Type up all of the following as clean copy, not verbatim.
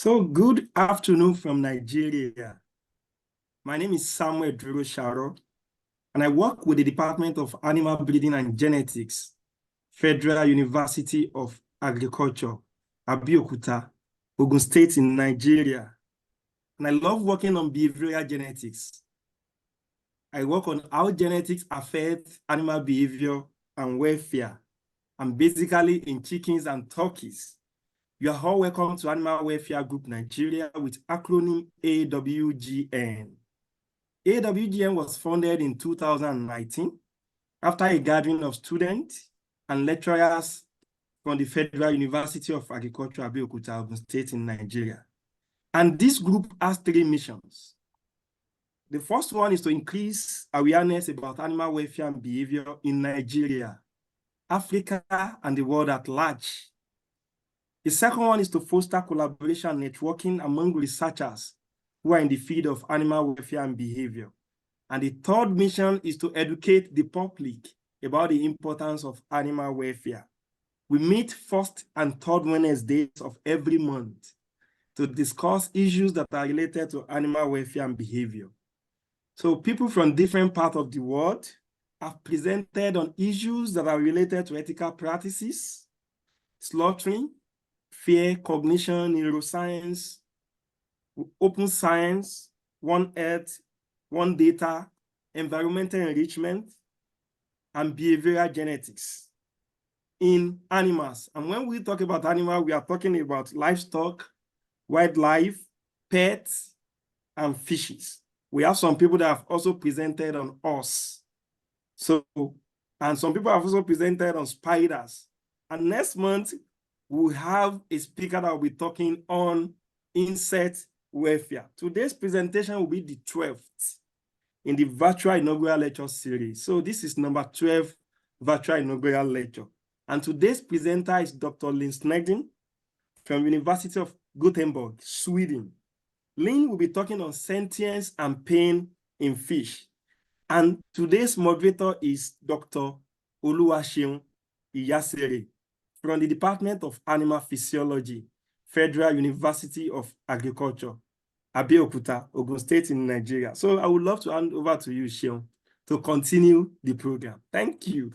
So good afternoon from Nigeria. My name is Samuel Duro Sharo, and I work with the Department of Animal Breeding and Genetics, Federal University of Agriculture, Abeokuta, Ogun State in Nigeria. And I love working on behavioral genetics. I work on how genetics affect animal behavior and welfare, and basically in chickens and turkeys. You are all welcome to Animal Welfare Group Nigeria with acronym AWGN. AWGN was founded in 2019 after a gathering of students and lecturers from the Federal University of Agriculture, Abeokuta, Ogun State in Nigeria. And this group has three missions. The first one is to increase awareness about animal welfare and behavior in Nigeria, Africa, and the world at large. The second one is to foster collaboration and networking among researchers who are in the field of animal welfare and behavior. And the third mission is to educate the public about the importance of animal welfare. We meet first and third Wednesdays of every month to discuss issues that are related to animal welfare and behavior. So people from different parts of the world have presented on issues that are related to ethical practices, slaughtering, fear, cognition, neuroscience, open science, One Earth, One Data, environmental enrichment, and behavioral genetics in animals. And when we talk about animals, we are talking about livestock, wildlife, pets, and fishes. We have some people that have also presented on us. And some people have also presented on spiders. And next month, we'll have a speaker that will be talking on insect welfare. Today's presentation will be the 12th in the virtual inaugural lecture series. So this is number 12 virtual inaugural lecture. And today's presenter is Dr. Sneddon from University of Gothenburg, Sweden. Lynne will be talking on sentience and pain in fish. And today's moderator is Dr. Oluwaseun Iyasere from the Department of Animal Physiology, Federal University of Agriculture, Abeokuta, Ogun State in Nigeria. So I would love to hand over to you, Seun, to continue the program. Thank you.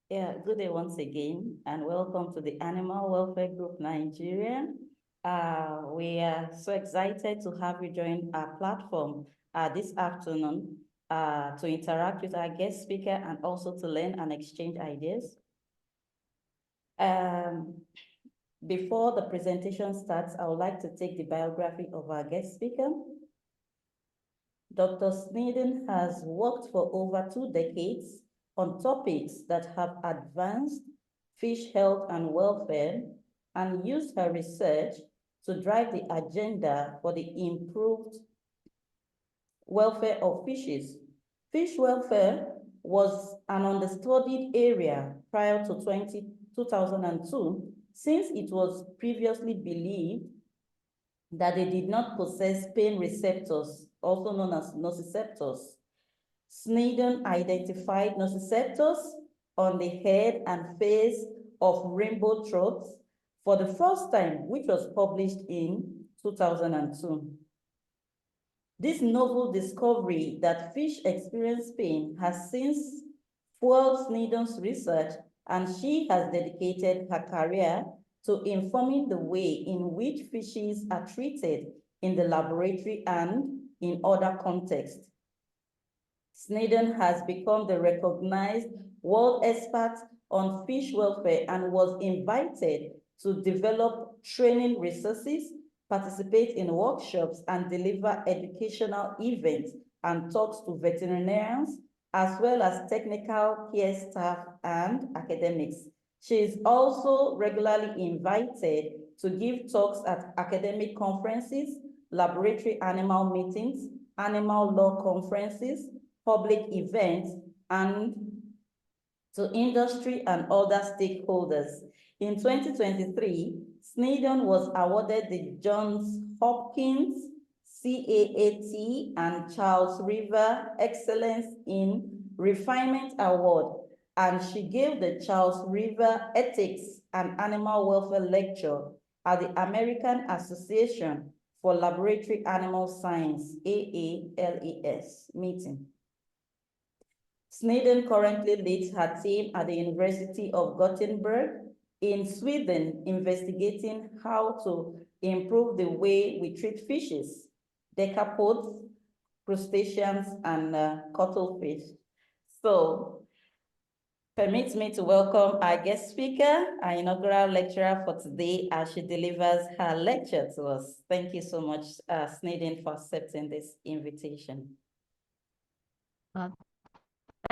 Yeah, good day once again, and welcome to the Animal Welfare Group Nigeria. We are so excited to have you join our platform this afternoon to interact with our guest speaker and also to learn and exchange ideas. Before the presentation starts, I would like to take the biography of our guest speaker. Dr. Sneddon has worked for over 2 decades on topics that have advanced fish health and welfare and used her research to drive the agenda for the improved welfare of fishes. Fish welfare was an understudied area prior to 2002, since it was previously believed that they did not possess pain receptors, also known as nociceptors. Sneddon identified nociceptors on the head and face of rainbow trout for the first time, which was published in 2002. This novel discovery that fish experience pain has since fueled Sneddon's research, and she has dedicated her career to informing the way in which fishes are treated in the laboratory and in other contexts. Sneddon has become the recognized world expert on fish welfare and was invited to develop training resources, participate in workshops, and deliver educational events and talks to veterinarians, as well as technical care staff and academics. She is also regularly invited to give talks at academic conferences, laboratory animal meetings, animal law conferences, public events, and to industry and other stakeholders. In 2023, Sneddon was awarded the Johns Hopkins, CAAT, and Charles River Excellence in Refinement Award, and she gave the Charles River Ethics and Animal Welfare Lecture at the American Association for Laboratory Animal Science, AALES, meeting. Sneddon currently leads her team at the University of Gothenburg in Sweden, investigating how to improve the way we treat fishes, decapods, crustaceans, and cuttlefish. So, permit me to welcome our guest speaker, our inaugural lecturer for today, as she delivers her lecture to us. Thank you so much, Sneddon, for accepting this invitation.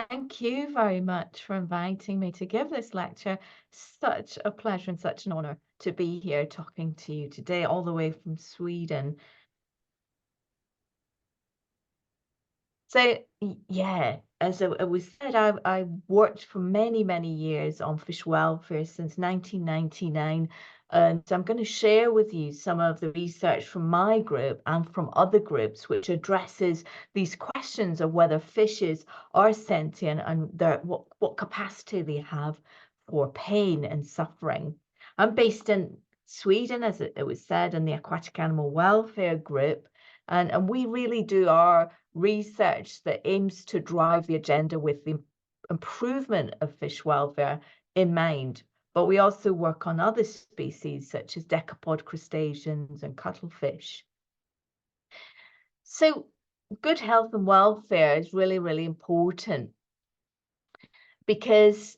Thank you very much for inviting me to give this lecture. Such a pleasure and such an honor to be here talking to you today, all the way from Sweden. So, yeah, as it was said, I worked for many, many years on fish welfare since 1999. And so I'm going to share with you some of the research from my group and from other groups, which addresses these questions of whether fishes are sentient and what capacity they have for pain and suffering. I'm based in Sweden, as it was said, in the Aquatic Animal Welfare Group. And we really do our research that aims to drive the agenda with the improvement of fish welfare in mind. But we also work on other species such as decapod crustaceans and cuttlefish. So good health and welfare is really, really important because,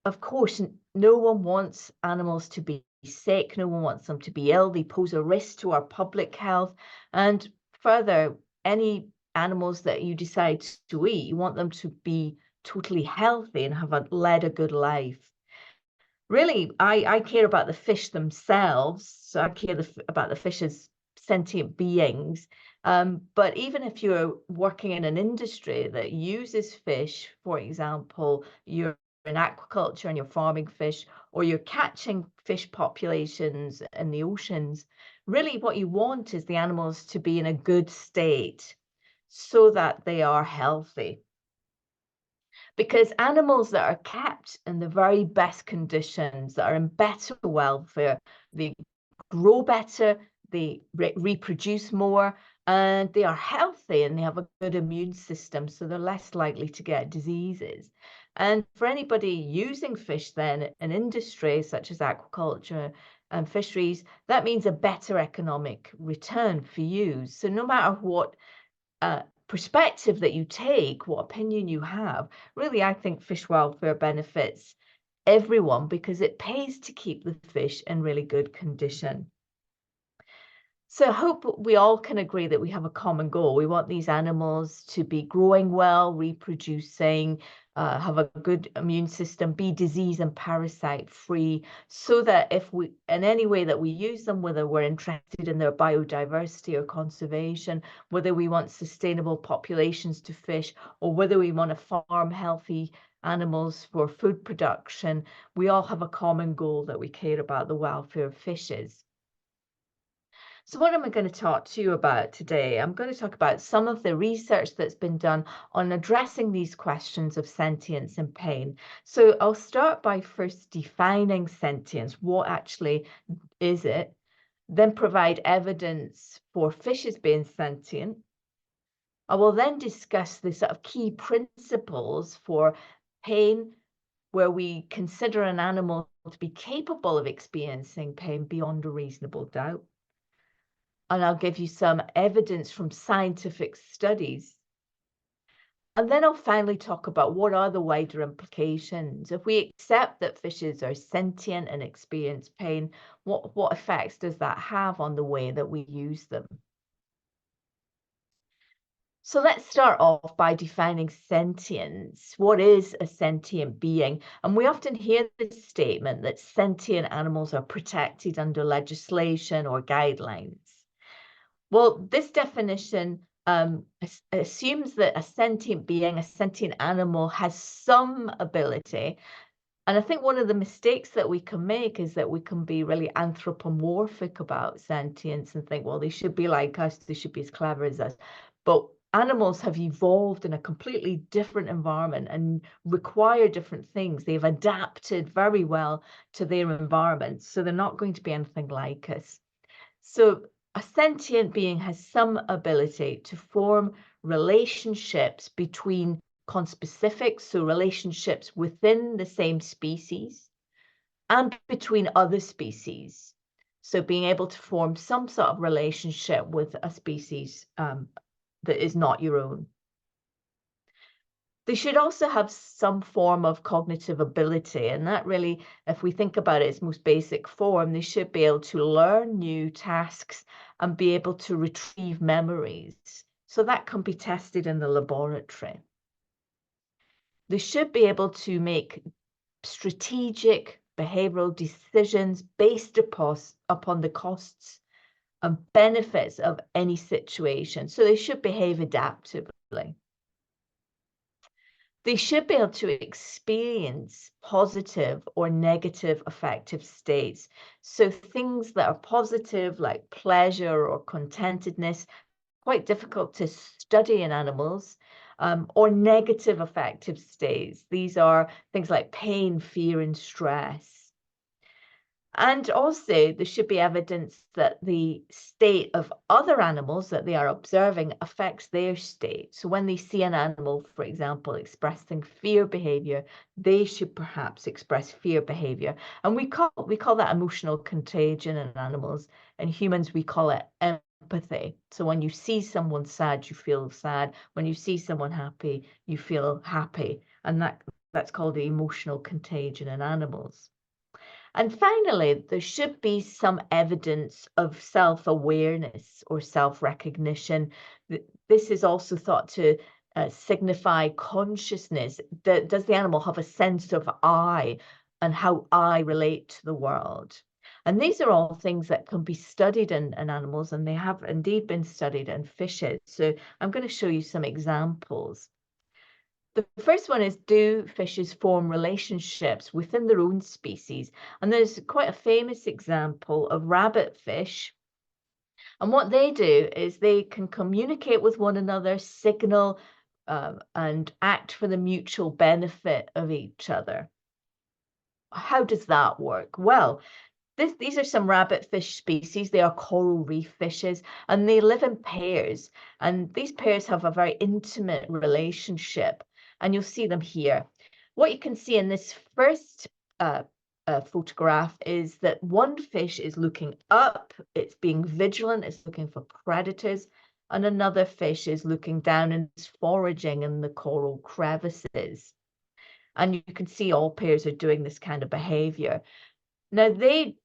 of course, no one wants animals to be sick. No one wants them to be ill. They pose a risk to our public health. And further, any animals that you decide to eat, you want them to be totally healthy and have led a good life. Really, I care about the fish themselves. So I care about the fish as sentient beings. But even if you're working in an industry that uses fish, for example, you're in aquaculture and you're farming fish, or you're catching fish populations in the oceans, really what you want is the animals to be in a good state so that they are healthy. Because animals that are kept in the very best conditions, that are in better welfare, they grow better, they reproduce more, and they are healthy and they have a good immune system, so they're less likely to get diseases. And for anybody using fish then in industry such as aquaculture and fisheries, that means a better economic return for you. So no matter what perspective that you take, what opinion you have, really, I think fish welfare benefits everyone because it pays to keep the fish in really good condition. So I hope we all can agree that we have a common goal. We want these animals to be growing well, reproducing, have a good immune system, be disease and parasite free, so that if we, in any way that we use them, whether we're interested in their biodiversity or conservation, whether we want sustainable populations to fish, or whether we want to farm healthy animals for food production, we all have a common goal that we care about the welfare of fishes. So what am I going to talk to you about today? I'm going to talk about some of the research that's been done on addressing these questions of sentience and pain. So I'll start by first defining sentience. What actually is it? Then provide evidence for fishes being sentient. I will then discuss the sort of key principles for pain, where we consider an animal to be capable of experiencing pain beyond a reasonable doubt. And I'll give you some evidence from scientific studies. And then I'll finally talk about what are the wider implications. If we accept that fishes are sentient and experience pain, what effects does that have on the way that we use them? So let's start off by defining sentience. What is a sentient being? And we often hear this statement that sentient animals are protected under legislation or guidelines. Well, this definition assumes that a sentient being, a sentient animal, has some ability. And I think one of the mistakes that we can make is that we can be really anthropomorphic about sentience and think, well, they should be like us, they should be as clever as us. But animals have evolved in a completely different environment and require different things. They've adapted very well to their environment, so they're not going to be anything like us. So a sentient being has some ability to form relationships between conspecifics, so relationships within the same species, and between other species. So being able to form some sort of relationship with a species that is not your own. They should also have some form of cognitive ability, and that really, if we think about its most basic form, they should be able to learn new tasks and be able to retrieve memories. So that can be tested in the laboratory. They should be able to make strategic behavioral decisions based upon the costs and benefits of any situation. So they should behave adaptively. They should be able to experience positive or negative affective states. So things that are positive, like pleasure or contentedness, quite difficult to study in animals, or negative affective states. These are things like pain, fear, and stress. And also, there should be evidence that the state of other animals that they are observing affects their state. So when they see an animal, for example, expressing fear behavior, they should perhaps express fear behavior. And we call that emotional contagion in animals. In humans, we call it empathy. So when you see someone sad, you feel sad. When you see someone happy, you feel happy. And that's called the emotional contagion in animals. And finally, there should be some evidence of self-awareness or self-recognition. This is also thought to signify consciousness. Does the animal have a sense of I and how I relate to the world? And these are all things that can be studied in animals, and they have indeed been studied in fishes. So I'm going to show you some examples. The first one is, do fishes form relationships within their own species? And there's quite a famous example of rabbitfish. And what they do is they can communicate with one another, signal, and act for the mutual benefit of each other. How does that work? Well, these are some rabbitfish species. They are coral reef fishes, and they live in pairs. And these pairs have a very intimate relationship. And you'll see them here. What you can see in this first photograph is that one fish is looking up, it's being vigilant, it's looking for predators, and another fish is looking down and is foraging in the coral crevices. And you can see all pairs are doing this kind of behavior. Now, they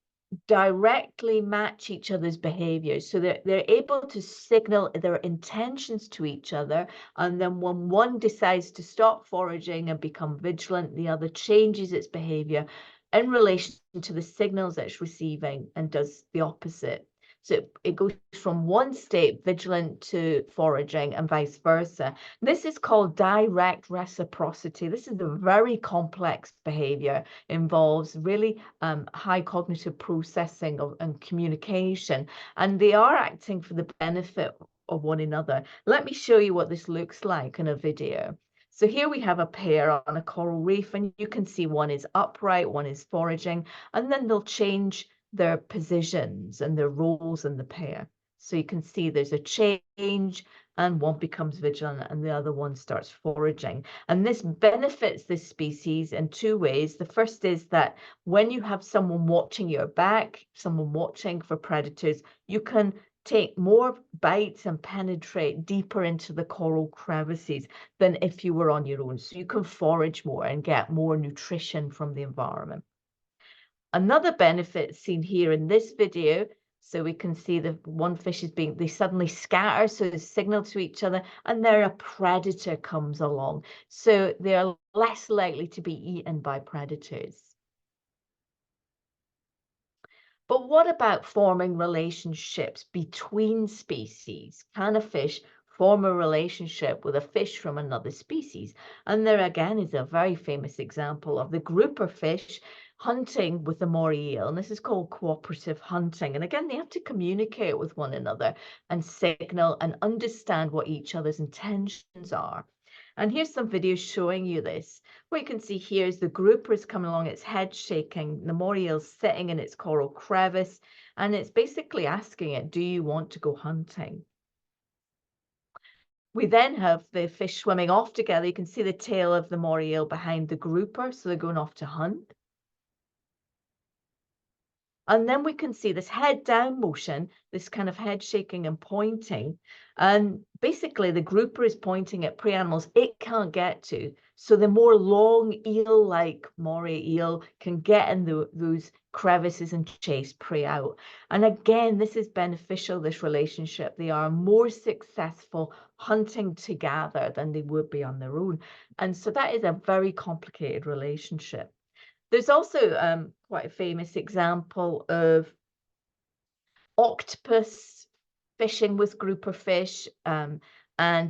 directly match each other's behaviors, so they're able to signal their intentions to each other, and then when one decides to stop foraging and become vigilant, the other changes its behavior in relation to the signals it's receiving and does the opposite. So it goes from one state, vigilant, to foraging, and vice versa. This is called direct reciprocity. This is a very complex behavior, involves really high cognitive processing and communication, and they are acting for the benefit of one another. Let me show you what this looks like in a video. So here we have a pair on a coral reef, and you can see one is upright, one is foraging, and then they'll change their positions and their roles in the pair. So you can see there's a change, and one becomes vigilant and the other one starts foraging. And this benefits this species in two ways. The first is that when you have someone watching your back, someone watching for predators, you can take more bites and penetrate deeper into the coral crevices than if you were on your own. So you can forage more and get more nutrition from the environment. Another benefit seen here in this video, so we can see the one fish is they suddenly scatter, so they signal to each other, and there a predator comes along. So they're less likely to be eaten by predators. But what about forming relationships between species? Can a fish form a relationship with a fish from another species? And there again is a very famous example of the grouper fish hunting with the moray eel, and this is called cooperative hunting. And again, they have to communicate with one another and signal and understand what each other's intentions are. And here's some videos showing you this. What you can see here is the grouper is coming along, its head shaking, the moray eel sitting in its coral crevice, and it's basically asking it, do you want to go hunting? We then have the fish swimming off together. You can see the tail of the moray eel behind the grouper, so they're going off to hunt. And then we can see this head down motion, this kind of head shaking and pointing. And basically the grouper is pointing at prey animals it can't get to. So the more long eel-like moray eel can get in those crevices and chase prey out. And again, this is beneficial, this relationship. They are more successful hunting together than they would be on their own. And so that is a very complicated relationship. There's also quite a famous example of octopus fishing with grouper fish, and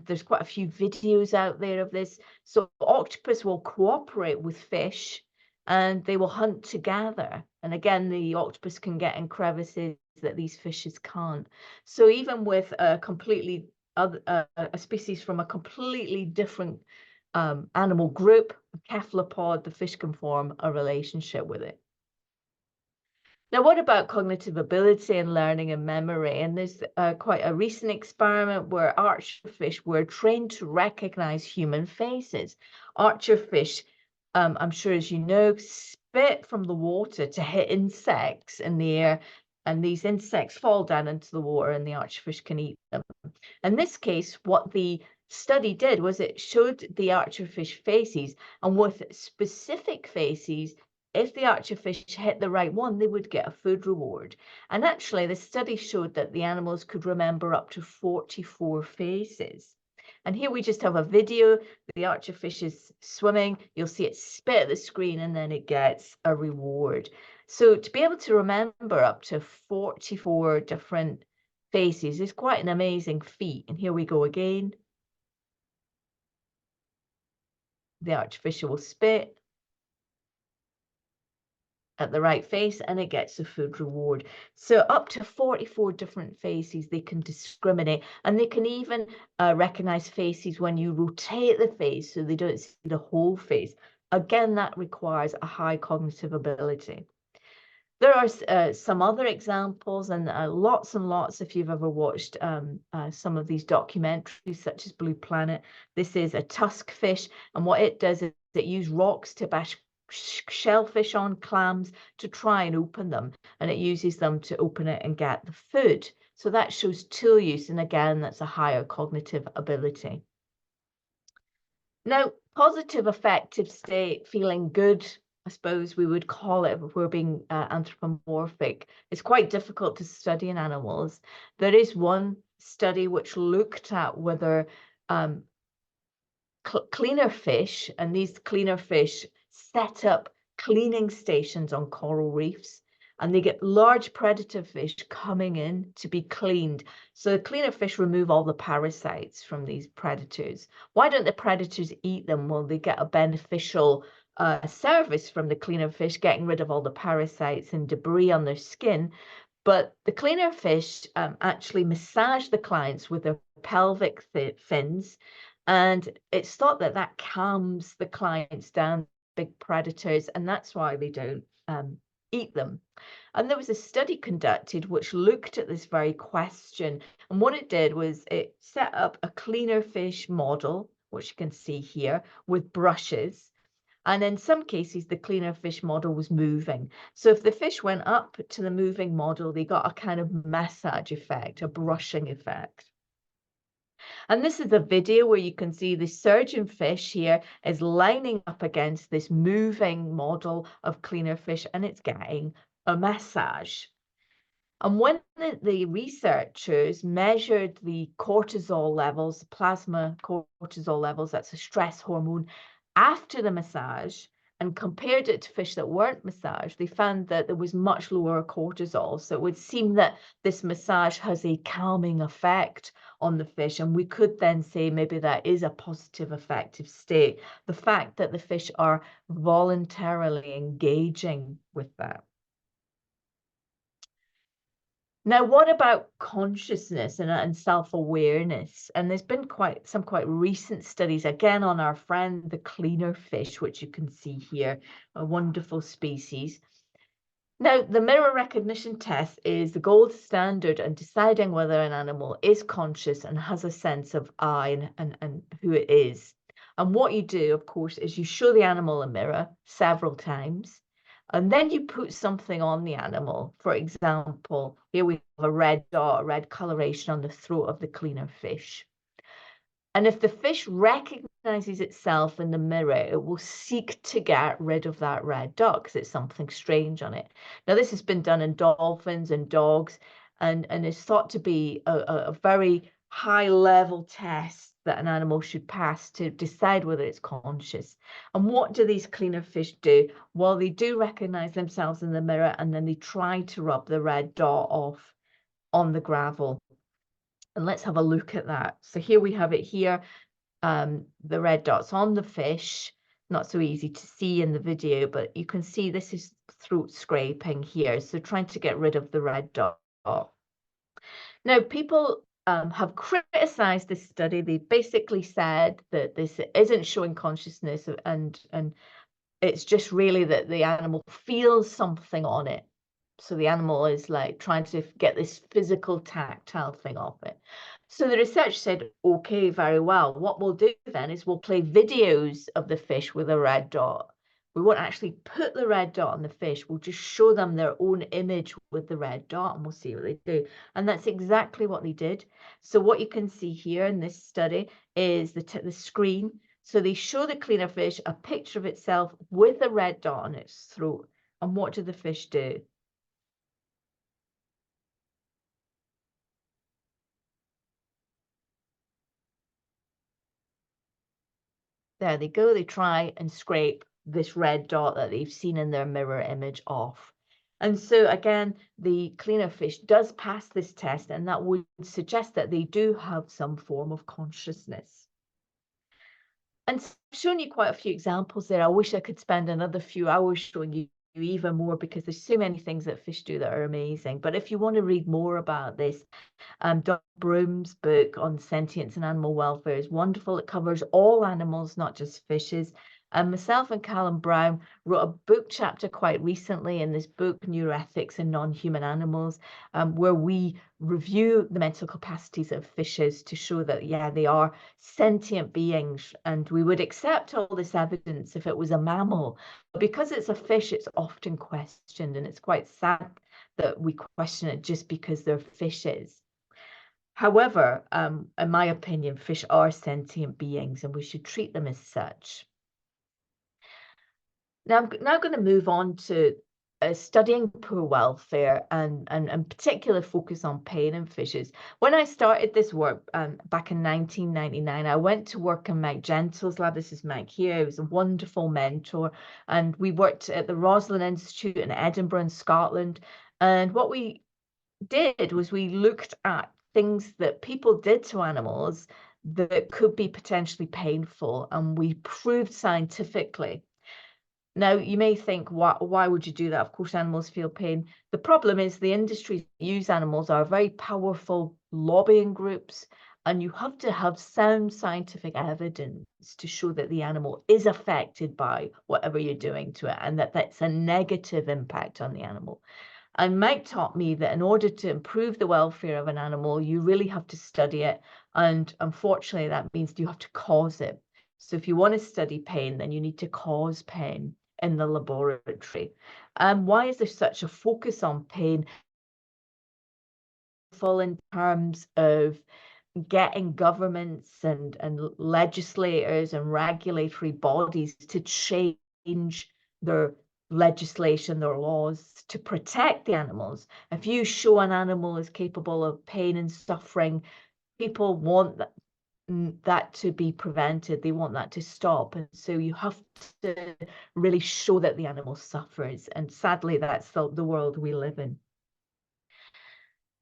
there's quite a few videos out there of this. So octopus will cooperate with fish and they will hunt together. And again, the octopus can get in crevices that these fishes can't. So even with a completely other a species from a completely different animal group, a cephalopod, the fish can form a relationship with it. Now, what about cognitive ability and learning and memory? And there's quite a recent experiment where archerfish were trained to recognize human faces. Archerfish, I'm sure as you know, spit from the water to hit insects in the air, and these insects fall down into the water and the archerfish can eat them. In this case, what the study did was it showed the archerfish faces, and with specific faces, if the archerfish hit the right one, they would get a food reward. And actually, the study showed that the animals could remember up to 44 faces. And here we just have a video. The archerfish is swimming. You'll see it spit at the screen and then it gets a reward. So to be able to remember up to 44 different faces is quite an amazing feat. And here we go again. The archerfish will spit at the right face and it gets a food reward. So up to 44 different faces they can discriminate, and they can even recognize faces when you rotate the face so they don't see the whole face. Again, that requires a high cognitive ability. There are some other examples, and lots and lots if you've ever watched some of these documentaries such as Blue Planet. This is a tusk fish, and what it does is it uses rocks to bash shellfish on clams to try and open them, and it uses them to open it and get the food. So that shows tool use, and again, that's a higher cognitive ability. Now, positive affective state, feeling good, I suppose we would call it if we're being anthropomorphic. It's quite difficult to study in animals. There is one study which looked at whether cleaner fish, and these cleaner fish set up cleaning stations on coral reefs, and they get large predator fish coming in to be cleaned. So the cleaner fish remove all the parasites from these predators. Why don't the predators eat them? Well, they get a beneficial service from the cleaner fish, getting rid of all the parasites and debris on their skin. But the cleaner fish actually massage the clients with their pelvic fins, and it's thought that that calms the clients down, big predators, and that's why they don't eat them. And there was a study conducted which looked at this very question, and what it did was it set up a cleaner fish model, which you can see here, with brushes. And in some cases, the cleaner fish model was moving. So if the fish went up to the moving model, they got a kind of massage effect, a brushing effect. And this is a video where you can see the surgeon fish here is lining up against this moving model of cleaner fish, and it's getting a massage. And when the researchers measured the cortisol levels, plasma cortisol levels, that's a stress hormone, after the massage, and compared it to fish that weren't massaged, they found that there was much lower cortisol. So it would seem that this massage has a calming effect on the fish, and we could then say maybe that is a positive affective state, the fact that the fish are voluntarily engaging with that. Now, what about consciousness and self-awareness? And there's been some quite recent studies, again, on our friend, the cleaner fish, which you can see here, a wonderful species. Now, the mirror recognition test is the gold standard in deciding whether an animal is conscious and has a sense of I and who it is. And what you do, of course, is you show the animal a mirror several times, and then you put something on the animal. For example, here we have a red dot, a red coloration on the throat of the cleaner fish. And if the fish recognizes itself in the mirror, it will seek to get rid of that red dot because it's something strange on it. Now, this has been done in dolphins and dogs, and is thought to be a very high-level test that an animal should pass to decide whether it's conscious. And what do these cleaner fish do? Well, they do recognize themselves in the mirror, and then they try to rub the red dot off on the gravel. And let's have a look at that. So here we have it here, the red dots on the fish. Not so easy to see in the video, but you can see this is throat scraping here. So trying to get rid of the red dot. Now, people have criticized this study. They basically said that this isn't showing consciousness, and it's just really that the animal feels something on it. So the animal is like trying to get this physical tactile thing off it. So the research said, okay, very well. What we'll do then is we'll play videos of the fish with a red dot. We won't actually put the red dot on the fish. We'll just show them their own image with the red dot, and we'll see what they do. And that's exactly what they did. So what you can see here in this study is the screen. So they show the cleaner fish a picture of itself with a red dot on its throat. And what do the fish do? There they go. They try and scrape this red dot that they've seen in their mirror image off. And so again, the cleaner fish does pass this test, and that would suggest that they do have some form of consciousness. And I've shown you quite a few examples there. I wish I could spend another few hours showing you even more, because there's so many things that fish do that are amazing. But if you want to read more about this, Dr. Broom's book on sentience and animal welfare is wonderful. It covers all animals, not just fishes. And myself and Callum Brown wrote a book chapter quite recently in this book, Neuroethics in Non-Human Animals, where we review the mental capacities of fishes to show that, yeah, they are sentient beings, and we would accept all this evidence if it was a mammal. But because it's a fish, it's often questioned, and it's quite sad that we question it just because they're fishes. However, in my opinion, fish are sentient beings, and we should treat them as such. Now, I'm now going to move on to studying poor welfare and particular focus on pain in fishes. When I started this work back in 1999, I went to work in Mike Gentle's lab. This is Mike here. He was a wonderful mentor, and we worked at the Roslin Institute in Edinburgh in Scotland. And what we did was we looked at things that people did to animals that could be potentially painful, and we proved scientifically. Now, you may think, why would you do that? Of course, animals feel pain. The problem is the industries that use animals are very powerful lobbying groups, and you have to have sound scientific evidence to show that the animal is affected by whatever you're doing to it, and that that's a negative impact on the animal. And Mike taught me that in order to improve the welfare of an animal, you really have to study it. And unfortunately, that means you have to cause it. So if you want to study pain, then you need to cause pain in the laboratory. Why is there such a focus on pain? In terms of getting governments and legislators and regulatory bodies to change their legislation, their laws to protect the animals. If you show an animal is capable of pain and suffering, people want that to be prevented. They want that to stop. And so you have to really show that the animal suffers. And sadly, that's the world we live in.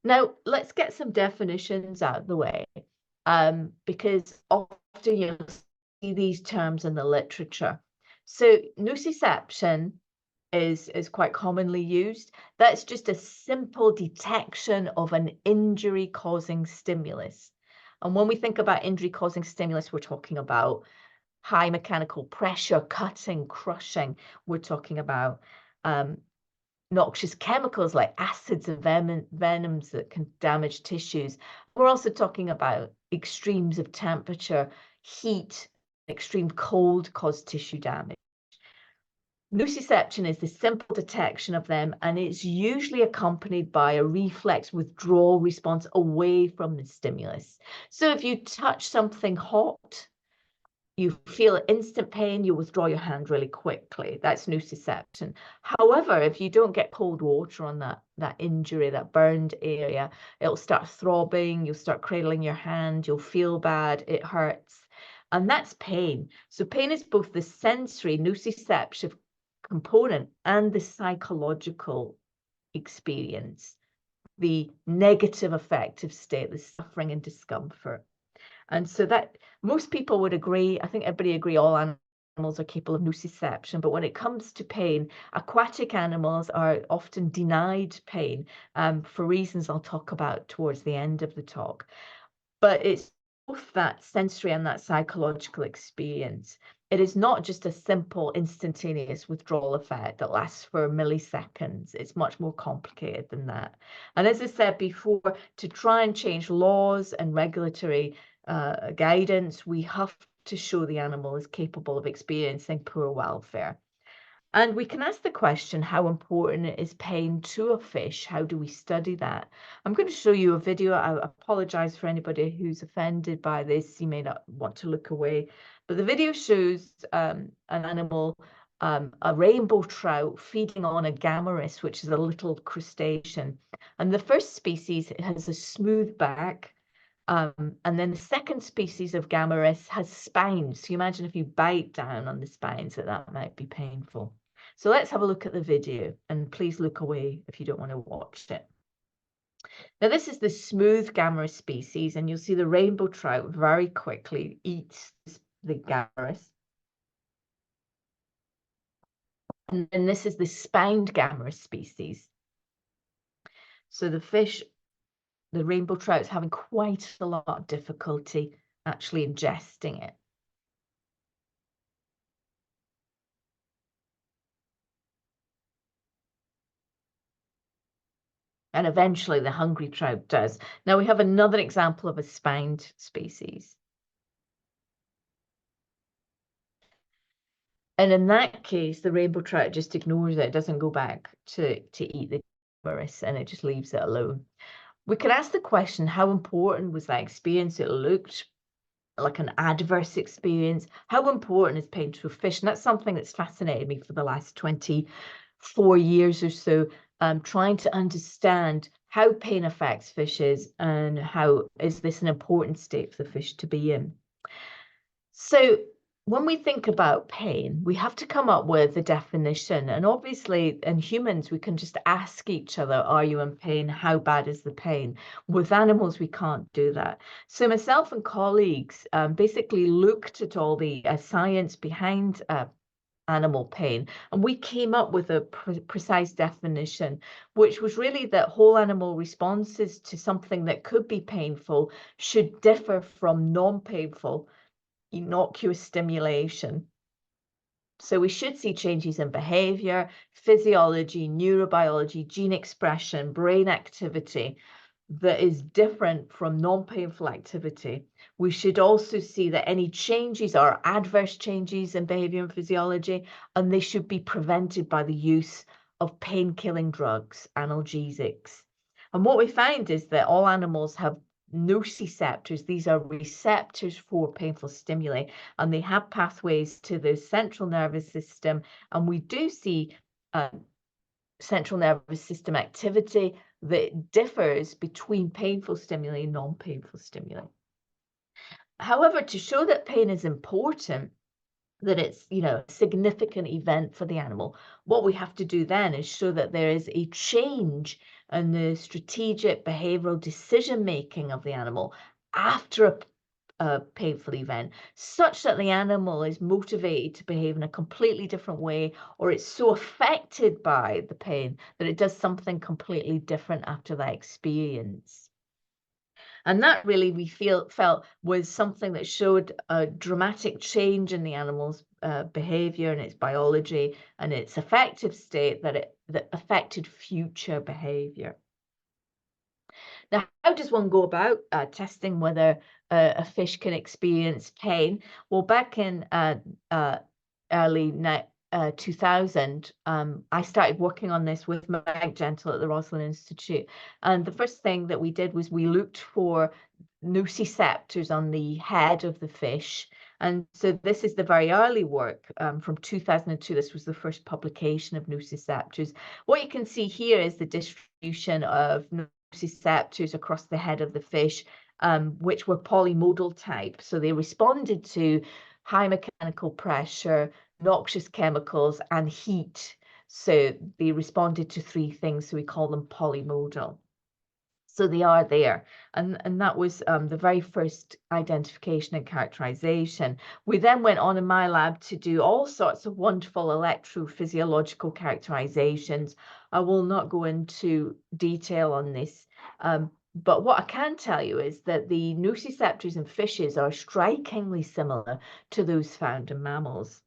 Now, let's get some definitions out of the way. because often you'll see these terms in the literature. So nociception is quite commonly used. That's just a simple detection of an injury-causing stimulus. And when we think about injury-causing stimulus, we're talking about high mechanical pressure, cutting, crushing. We're talking about noxious chemicals like acids and venoms that can damage tissues. We're also talking about extremes of temperature, heat, extreme cold cause tissue damage. Nociception is the simple detection of them, and it's usually accompanied by a reflex withdrawal response away from the stimulus. So if you touch something hot, you feel instant pain, you withdraw your hand really quickly. That's nociception. However, if you don't get cold water on that injury, that burned area, it'll start throbbing, you'll start cradling your hand, you'll feel bad, it hurts. And that's pain. So pain is both the sensory nociceptive component and the psychological experience, the negative affective state, the suffering and discomfort. And so that most people would agree, I think everybody agree all animals are capable of nociception, but when it comes to pain, aquatic animals are often denied pain for reasons I'll talk about towards the end of the talk. But it's both that sensory and that psychological experience. It is not just a simple instantaneous withdrawal effect that lasts for milliseconds. It's much more complicated than that. And as I said before, to try and change laws and regulatory guidance, we have to show the animal is capable of experiencing poor welfare. And we can ask the question, how important is pain to a fish? How do we study that? I'm going to show you a video. I apologize for anybody who's offended by this. You may not want to look away. But the video shows an animal, a rainbow trout, feeding on a gammarus, which is a little crustacean. And the first species has a smooth back. And then the second species of gammarus has spines. So you imagine if you bite down on the spines, that might be painful. So let's have a look at the video, and please look away if you don't want to watch it. Now this is the smooth gammarus species, and you'll see the rainbow trout very quickly eats the gammarus. And then this is the spined gammarus species. So the fish, the rainbow trout, is having quite a lot of difficulty actually ingesting it. And eventually the hungry trout does. Now we have another example of a spined species. And in that case, the rainbow trout just ignores it. It doesn't go back to eat the gammarus, and it just leaves it alone. We could ask the question, how important was that experience? It looked like an adverse experience. How important is pain to a fish? And that's something that's fascinated me for the last 24 years or so, trying to understand how pain affects fishes and how is this an important state for the fish to be in. So when we think about pain, we have to come up with a definition. And obviously in humans, we can just ask each other, are you in pain? How bad is the pain? With animals, we can't do that. So myself and colleagues basically looked at all the science behind animal pain, and we came up with a precise definition, which was really that whole animal responses to something that could be painful should differ from non-painful innocuous stimulation. So we should see changes in behavior, physiology, neurobiology, gene expression, brain activity that is different from non-painful activity. We should also see that any changes are adverse changes in behavior and physiology, and they should be prevented by the use of pain-killing drugs, analgesics. And what we find is that all animals have nociceptors. These are receptors for painful stimuli, and they have pathways to the central nervous system, and we do see central nervous system activity that differs between painful stimuli and non-painful stimuli. However, to show that pain is important, that it's, you know, a significant event for the animal, what we have to do then is show that there is a change in the strategic behavioral decision making of the animal after a painful event, such that the animal is motivated to behave in a completely different way, or it's so affected by the pain that it does something completely different after that experience. And that really we felt was something that showed a dramatic change in the animal's behavior and its biology and its affective state that affected future behavior. Now, how does one go about testing whether a fish can experience pain? Well, back in early 2000, I started working on this with Mike Gentle at the Roslin Institute. And the first thing that we did was we looked for nociceptors on the head of the fish. And so this is the very early work from 2002. This was the first publication of nociceptors. What you can see here is the distribution of nociceptors across the head of the fish, which were polymodal type. So they responded to high mechanical pressure, noxious chemicals, and heat. So they responded to three things, so we call them polymodal. So they are there, and that was the very first identification and characterization. We then went on in my lab to do all sorts of wonderful electrophysiological characterizations. I will not go into detail on this, but what I can tell you is that the nociceptors in fishes are strikingly similar to those found in mammals.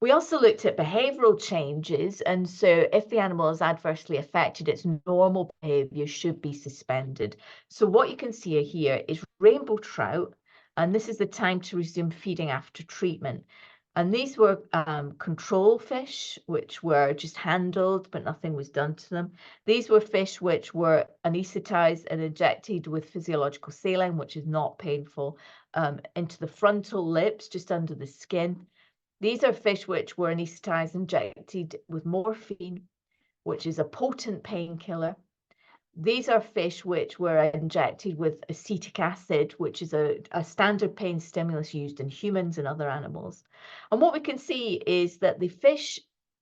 We also looked at behavioral changes, and so if the animal is adversely affected, its normal behavior should be suspended. So what you can see here is rainbow trout, and this is the time to resume feeding after treatment. And these were control fish, which were just handled, but nothing was done to them. These were fish which were anesthetized and injected with physiological saline, which is not painful, into the frontal lips, just under the skin. These are fish which were anesthetized, injected with morphine, which is a potent painkiller. These are fish which were injected with acetic acid, which is a standard pain stimulus used in humans and other animals. And what we can see is that the fish,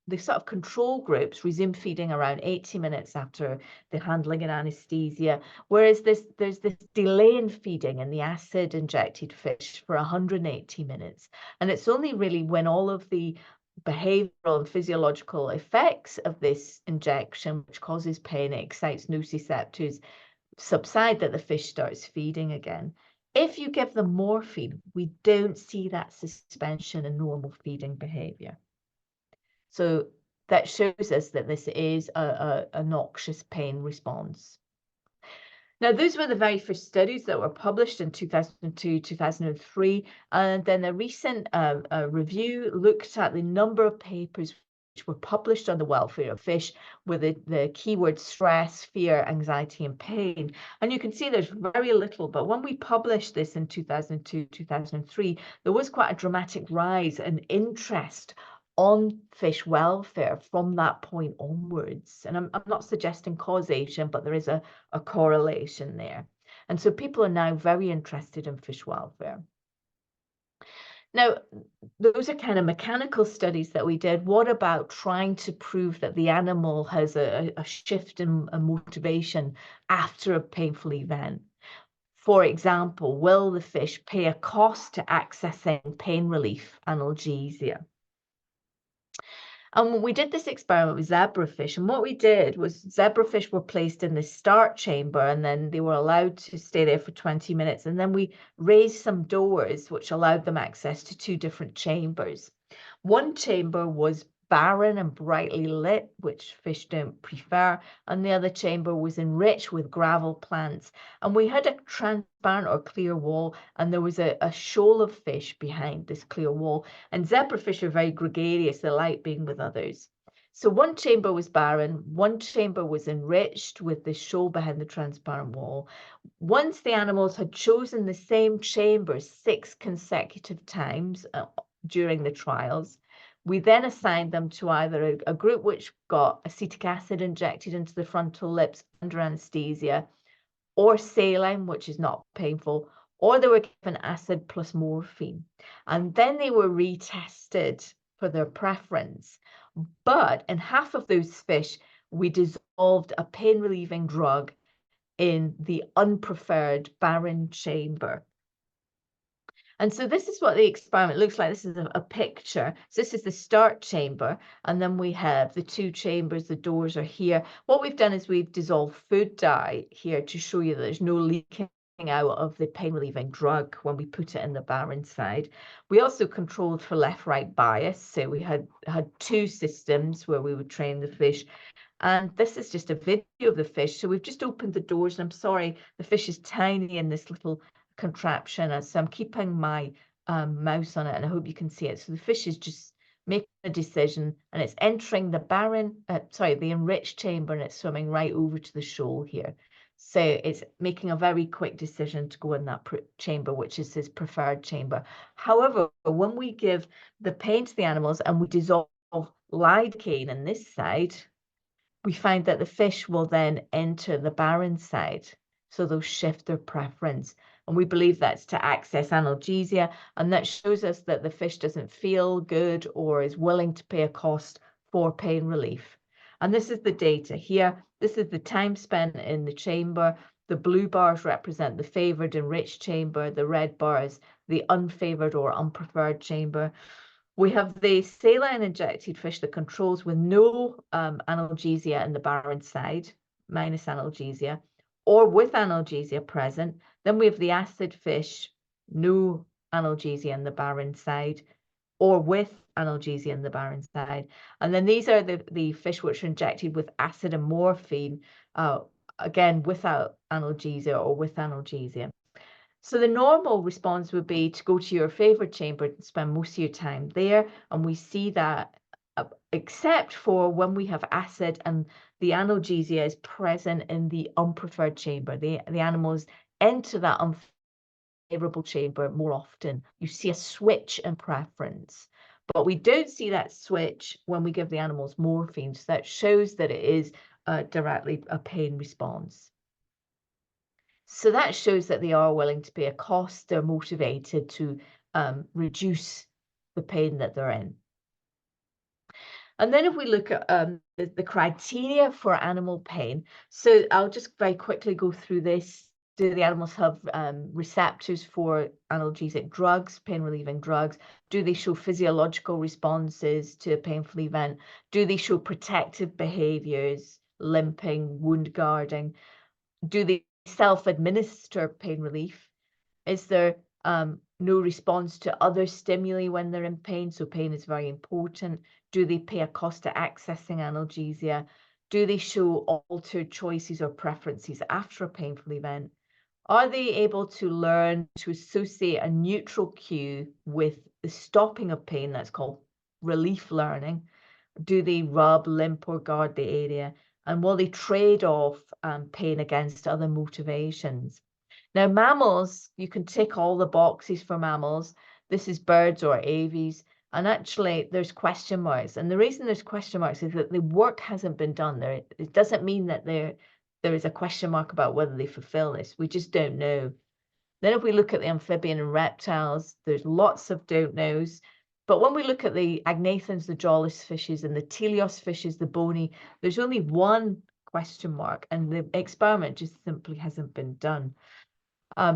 the sort of control groups, resume feeding around 80 minutes after the handling and anesthesia, whereas there's this delay in feeding in the acid injected fish for 180 minutes. And it's only really when all of the behavioral and physiological effects of this injection, which causes pain, excites nociceptors, subside, that the fish starts feeding again. If you give them morphine, we don't see that suspension in normal feeding behavior. So that shows us that this is a noxious pain response. Now, those were the very first studies that were published in 2002, 2003, and then a recent review looked at the number of papers which were published on the welfare of fish with the keyword stress, fear, anxiety, and pain. And you can see there's very little, but when we published this in 2002, 2003, there was quite a dramatic rise in interest on fish welfare from that point onwards. And I'm not suggesting causation, but there is a correlation there. And so people are now very interested in fish welfare. Now, those are kind of mechanical studies that we did. What about trying to prove that the animal has a shift in motivation after a painful event? For example, will the fish pay a cost to accessing pain relief, analgesia? And we did this experiment with zebrafish, and what we did was zebrafish were placed in the start chamber, and then they were allowed to stay there for 20 minutes. And then we raised some doors, which allowed them access to two different chambers. One chamber was barren and brightly lit, which fish don't prefer, and the other chamber was enriched with gravel plants. And we had a transparent or clear wall, and there was a shoal of fish behind this clear wall. And zebrafish are very gregarious, they like being with others. So one chamber was barren, one chamber was enriched with the shoal behind the transparent wall. Once the animals had chosen the same chamber 6 consecutive times during the trials, we then assigned them to either a group which got acetic acid injected into the frontal lips under anesthesia, or saline, which is not painful, or they were given acid plus morphine. And then they were retested for their preference. But in half of those fish, we dissolved a pain-relieving drug in the unpreferred barren chamber. And so this is what the experiment looks like. This is a picture. So this is the start chamber, and then we have the two chambers. The doors are here. What we've done is we've dissolved food dye here to show you that there's no leaking out of the pain-relieving drug when we put it in the barren side. We also controlled for left-right bias. So we had two systems where we would train the fish. And this is just a video of the fish. So we've just opened the doors, and I'm sorry, the fish is tiny in this little contraption, so I'm keeping my mouse on it, and I hope you can see it. So the fish is just making a decision, and it's entering the the enriched chamber, and it's swimming right over to the shoal here. So it's making a very quick decision to go in that chamber, which is his preferred chamber. However, when we give the pain to the animals and we dissolve lidocaine in this side, we find that the fish will then enter the barren side. So they'll shift their preference. And we believe that's to access analgesia. And that shows us that the fish doesn't feel good or is willing to pay a cost for pain relief. And this is the data here. This is the time spent in the chamber. The blue bars represent the favored enriched chamber. The red bars, the unfavored or unpreferred chamber. We have the saline injected fish, the controls, with no analgesia in the barren side, minus analgesia, or with analgesia present. Then we have the acid fish, no analgesia in the barren side, or with analgesia in the barren side. And then these are the fish which are injected with acid and morphine, again, without analgesia or with analgesia. So the normal response would be to go to your favorite chamber and spend most of your time there. And we see that except for when we have acid and the analgesia is present in the unpreferred chamber. The animals enter that unfavorable chamber more often. You see a switch in preference. But we don't see that switch when we give the animals morphine. So that shows that it is directly a pain response. So that shows that they are willing to pay a cost. They're motivated to reduce the pain that they're in. And then if we look at the criteria for animal pain, so I'll just very quickly go through this. Do the animals have receptors for analgesic drugs, pain-relieving drugs? Do they show physiological responses to a painful event? Do they show protective behaviors, limping, wound guarding? Do they self-administer pain relief? Is there no response to other stimuli when they're in pain? So pain is very important. Do they pay a cost to accessing analgesia? Do they show altered choices or preferences after a painful event? Are they able to learn to associate a neutral cue with the stopping of pain? That's called relief learning. Do they rub, limp, or guard the area? And will they trade off pain against other motivations? Now, mammals, you can tick all the boxes for mammals. This is birds or aves. And actually, there's question marks. And the reason there's question marks is that the work hasn't been done. It doesn't mean that there is a question mark about whether they fulfill this. We just don't know. Then if we look at the amphibian and reptiles, there's lots of don't knows. But when we look at the agnathans, the jawless fishes, and the teleos fishes, the bony, there's only one question mark, and the experiment just simply hasn't been done.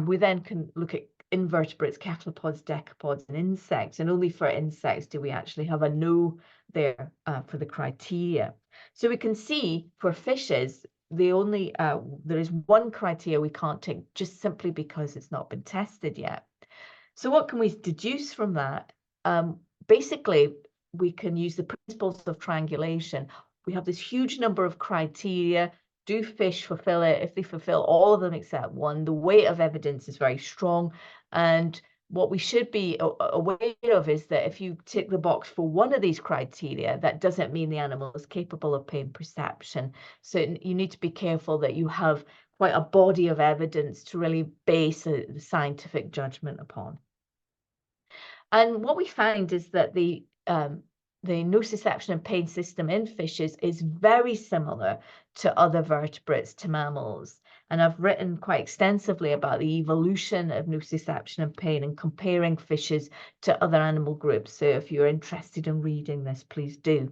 We then can look at invertebrates, cephalopods, decapods, and insects, and only for insects do we actually have a no there for the criteria. So we can see for fishes, there is one criteria we can't tick just simply because it's not been tested yet. So what can we deduce from that? Basically, we can use the principles of triangulation. We have this huge number of criteria. Do fish fulfill it? If they fulfill all of them except one, the weight of evidence is very strong. And what we should be aware of is that if you tick the box for one of these criteria, that doesn't mean the animal is capable of pain perception. So you need to be careful that you have quite a body of evidence to really base a scientific judgment upon. And what we find is that the nociception and pain system in fishes is very similar to other vertebrates, to mammals. And I've written quite extensively about the evolution of nociception and pain and comparing fishes to other animal groups. So if you're interested in reading this, please do.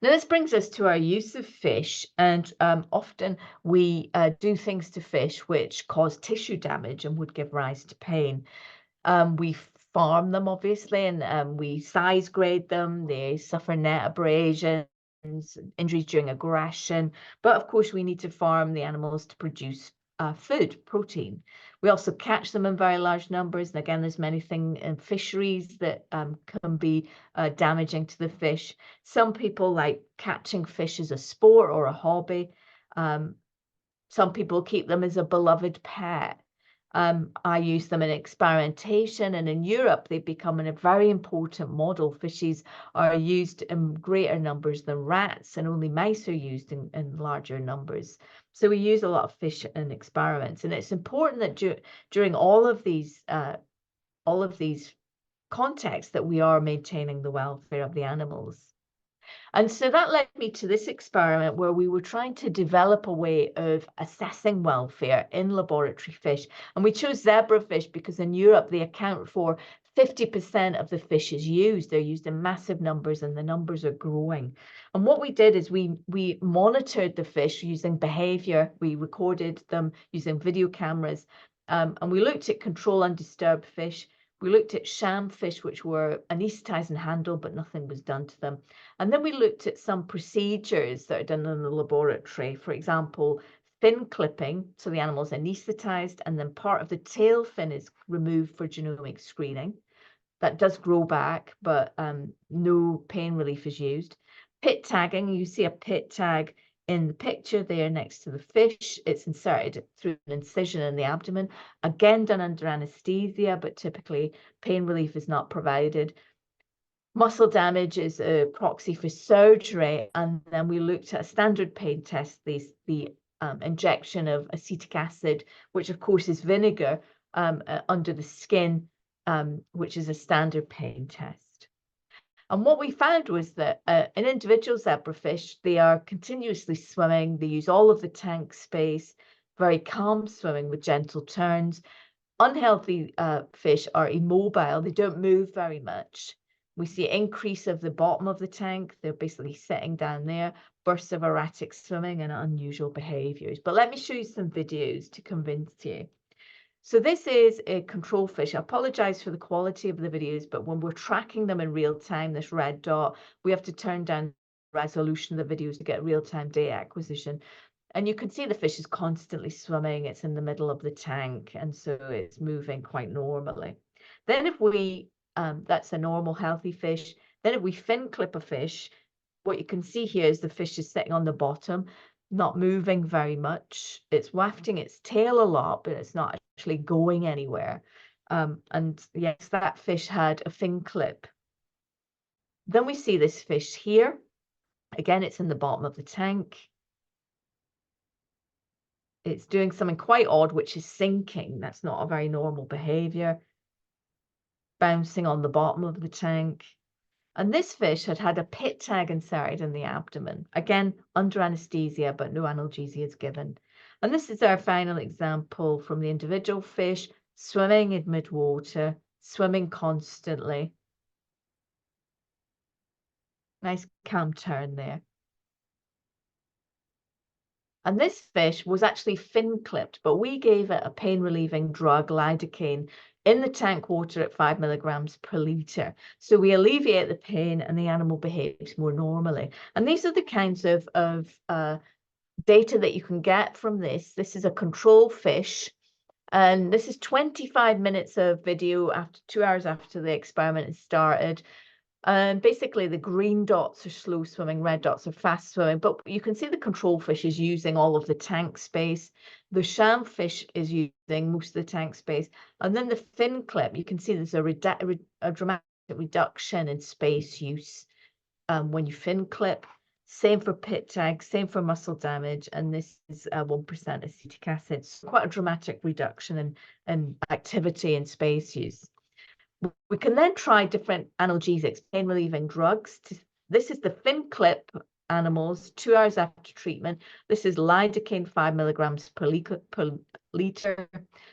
Now, this brings us to our use of fish, and often we do things to fish which cause tissue damage and would give rise to pain. We farm them, obviously, and we size grade them. They suffer net abrasions, injuries during aggression, but of course we need to farm the animals to produce food, protein. We also catch them in very large numbers, and again, there's many things in fisheries that can be damaging to the fish. Some people like catching fish as a sport or a hobby. Some people keep them as a beloved pet. I use them in experimentation, and in Europe they've become a very important model. Fishes are used in greater numbers than rats, and only mice are used in larger numbers. So we use a lot of fish in experiments, and it's important that during all of these contexts that we are maintaining the welfare of the animals. And so that led me to this experiment where we were trying to develop a way of assessing welfare in laboratory fish. And we chose zebrafish because in Europe, they account for 50% of the fishes used. They're used in massive numbers, and the numbers are growing. And what we did is we monitored the fish using behavior. We recorded them using video cameras, and we looked at control undisturbed fish. We looked at sham fish, which were anesthetized and handled, but nothing was done to them. And then we looked at some procedures that are done in the laboratory. For example, fin clipping, so the animal's anesthetized, and then part of the tail fin is removed for genomic screening. That does grow back, but no pain relief is used. Pit tagging, you see a pit tag in the picture there next to the fish. It's inserted through an incision in the abdomen, again done under anesthesia, but typically pain relief is not provided. Muscle damage is a proxy for surgery, and then we looked at a standard pain test, the injection of acetic acid, which of course is vinegar, under the skin, which is a standard pain test. And what we found was that in individual zebrafish, they are continuously swimming. They use all of the tank space, very calm swimming with gentle turns. Unhealthy fish are immobile. They don't move very much. We see increase of the bottom of the tank. They're basically sitting down there, bursts of erratic swimming and unusual behaviors. But let me show you some videos to convince you. So this is a control fish. I apologize for the quality of the videos, but when we're tracking them in real time, this red dot, we have to turn down the resolution of the videos to get real-time data acquisition. And you can see the fish is constantly swimming. It's in the middle of the tank, and so it's moving quite normally. Then if we, that's a normal healthy fish. Then if we fin clip a fish, what you can see here is the fish is sitting on the bottom, not moving very much. It's wafting its tail a lot, but it's not actually going anywhere. And yes, that fish had a fin clip. Then we see this fish here. Again, it's in the bottom of the tank. It's doing something quite odd, which is sinking. That's not a very normal behavior. Bouncing on the bottom of the tank. And this fish had had a pit tag inserted in the abdomen, again, under anesthesia, but no analgesia is given. And this is our final example from the individual fish, swimming in mid-water, swimming constantly. Nice calm turn there. And this fish was actually fin clipped, but we gave it a pain relieving drug, lidocaine, in the tank water at 5 milligrams per litre. So we alleviate the pain and the animal behaves more normally. And these are the kinds of data that you can get from this. This is a control fish. And this is 25 minutes of video after 2 hours after the experiment has started. And basically the green dots are slow swimming, red dots are fast swimming, but you can see the control fish is using all of the tank space. The sham fish is using most of the tank space. And then the fin clip, you can see there's a dramatic reduction in space use when you fin clip. Same for pit tag, same for muscle damage, and this is 1% acetic acid. So quite a dramatic reduction in activity and space use. We can then try different analgesics, pain relieving drugs. This is the fin clip animals 2 hours after treatment. This is lidocaine 5 milligrams per litre.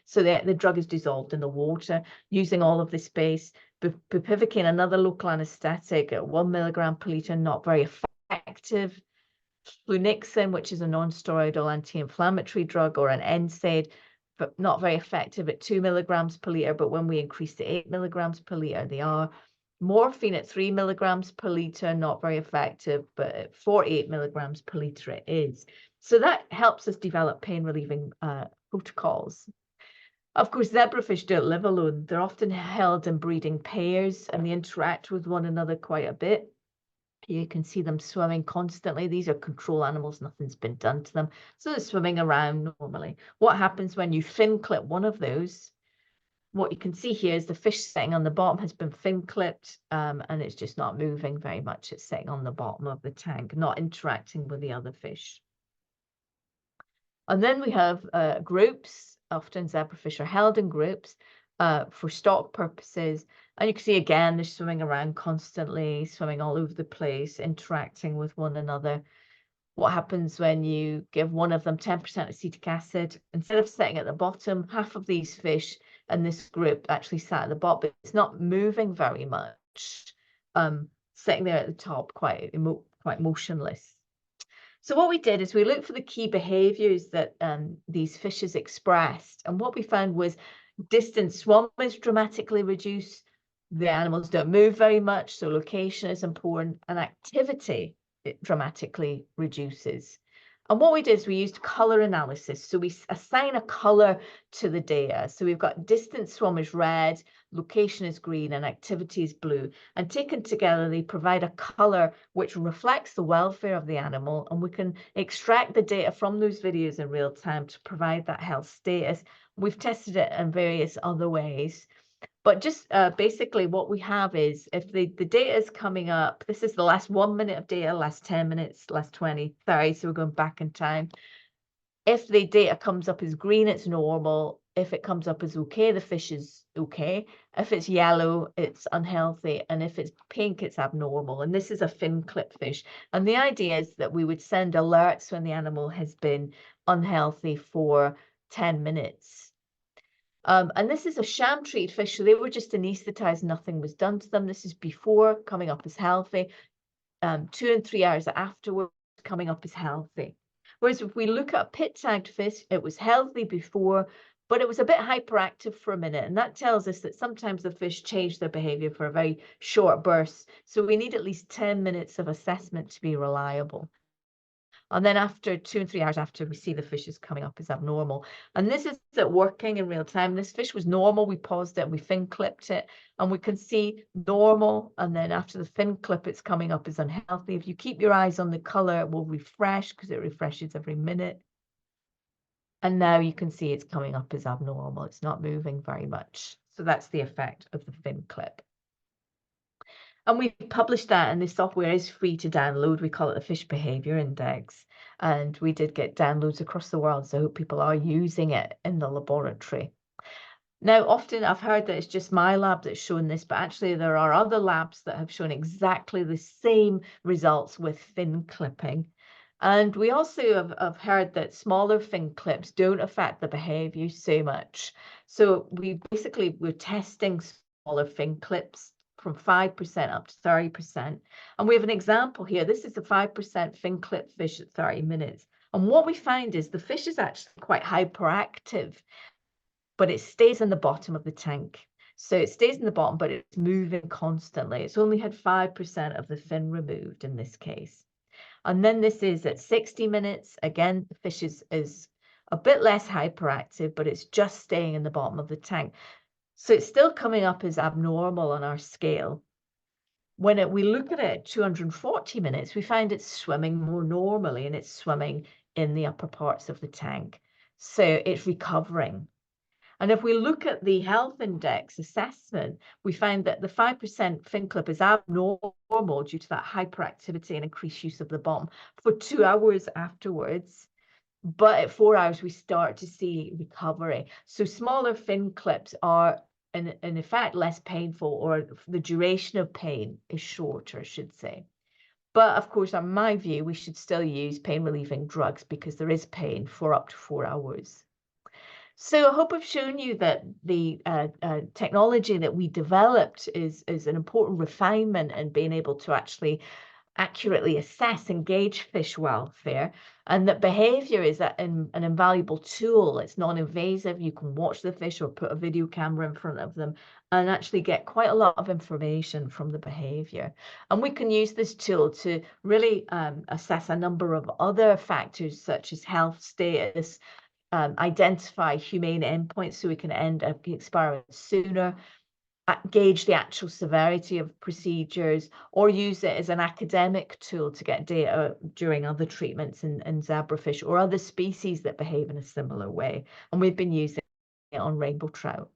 So the drug is dissolved in the water using all of this space. Bupivacaine, another local anesthetic at 1 milligram per litre, not very effective. effective. Flunixin, which is a non-steroidal anti-inflammatory drug, or an NSAID, but not very effective at 2 milligrams per liter. But when we increase to 8 milligrams per liter, they are. Morphine at 3 milligrams per liter, not very effective, but at 48 milligrams per liter it is. So that helps us develop pain relieving protocols. Of course, zebrafish don't live alone. They're often held in breeding pairs, and they interact with one another quite a bit. You can see them swimming constantly. These are control animals. Nothing's been done to them. So they're swimming around normally. What happens when you fin clip one of those? What you can see here is the fish sitting on the bottom has been fin clipped, and it's just not moving very much. It's sitting on the bottom of the tank, not interacting with the other fish. And then we have groups. Often zebrafish are held in groups for stock purposes. And you can see again, they're swimming around constantly, swimming all over the place, interacting with one another. What happens when you give one of them 10% acetic acid? Instead of sitting at the bottom, half of these fish in this group actually sat at the bottom, but it's not moving very much, sitting there at the top, quite motionless. So what we did is we looked for the key behaviors that these fishes expressed. And what we found was distance swum is dramatically reduced. The animals don't move very much, so location is important, and activity it dramatically reduces. And what we did is we used color analysis. So we assign a color to the data. So we've got distance swum is red, location is green, and activity is blue. And taken together, they provide a color which reflects the welfare of the animal. And we can extract the data from those videos in real time to provide that health status. We've tested it in various other ways. But just basically what we have is if the data is coming up, this is the last 1 minute of data, last 10 minutes, last 20, 30, so we're going back in time. If the data comes up as green, it's normal. If it comes up as okay, the fish is okay. If it's yellow, it's unhealthy. And if it's pink, it's abnormal. And this is a fin clip fish. And the idea is that we would send alerts when the animal has been unhealthy for 10 minutes. And this is a sham treated fish, so they were just anesthetized, nothing was done to them. This is before coming up as healthy, 2 and 3 hours afterwards coming up as healthy. Whereas if we look at a pit tagged fish, it was healthy before, but it was a bit hyperactive for a minute. And that tells us that sometimes the fish change their behavior for a very short burst. So we need at least 10 minutes of assessment to be reliable. And then after 2 and 3 hours after, we see the fish is coming up as abnormal. And this is it working in real time. This fish was normal. We paused it and we fin clipped it. And we can see normal. And then after the fin clip, it's coming up as unhealthy. If you keep your eyes on the color, it will refresh because it refreshes every minute. And now you can see it's coming up as abnormal. It's not moving very much. So that's the effect of the fin clip. And we published that, and the software is free to download. We call it the Fish Behavior Index. And we did get downloads across the world, so I hope people are using it in the laboratory. Now, often I've heard that it's just my lab that's shown this, but actually there are other labs that have shown exactly the same results with fin clipping. And we also have heard that smaller fin clips don't affect the behavior so much. So we're testing smaller fin clips from 5% up to 30%. And we have an example here. This is a 5% fin clip fish at 30 minutes. And what we find is the fish is actually quite hyperactive, but it stays in the bottom of the tank. So it stays in the bottom, but it's moving constantly. It's only had 5% of the fin removed in this case. And then this is at 60 minutes. Again, the fish is a bit less hyperactive, but it's just staying in the bottom of the tank. So it's still coming up as abnormal on our scale. When we look at it at 240 minutes, we find it's swimming more normally, and it's swimming in the upper parts of the tank. So it's recovering. And if we look at the health index assessment, we find that the 5% fin clip is abnormal due to that hyperactivity and increased use of the bottom for 2 hours afterwards. But at 4 hours, we start to see recovery. So smaller fin clips are, in effect, less painful, or the duration of pain is shorter, I should say. But of course, in my view, we should still use pain-relieving drugs because there is pain for up to 4 hours. So I hope I've shown you that the technology that we developed is an important refinement in being able to actually accurately assess and gauge fish welfare, and that behavior is an invaluable tool. It's non-invasive. You can watch the fish or put a video camera in front of them and actually get quite a lot of information from the behavior. And we can use this tool to really assess a number of other factors such as health status, identify humane endpoints so we can end the experiment sooner, gauge the actual severity of procedures, or use it as an academic tool to get data during other treatments in zebrafish or other species that behave in a similar way. And we've been using it on rainbow trout.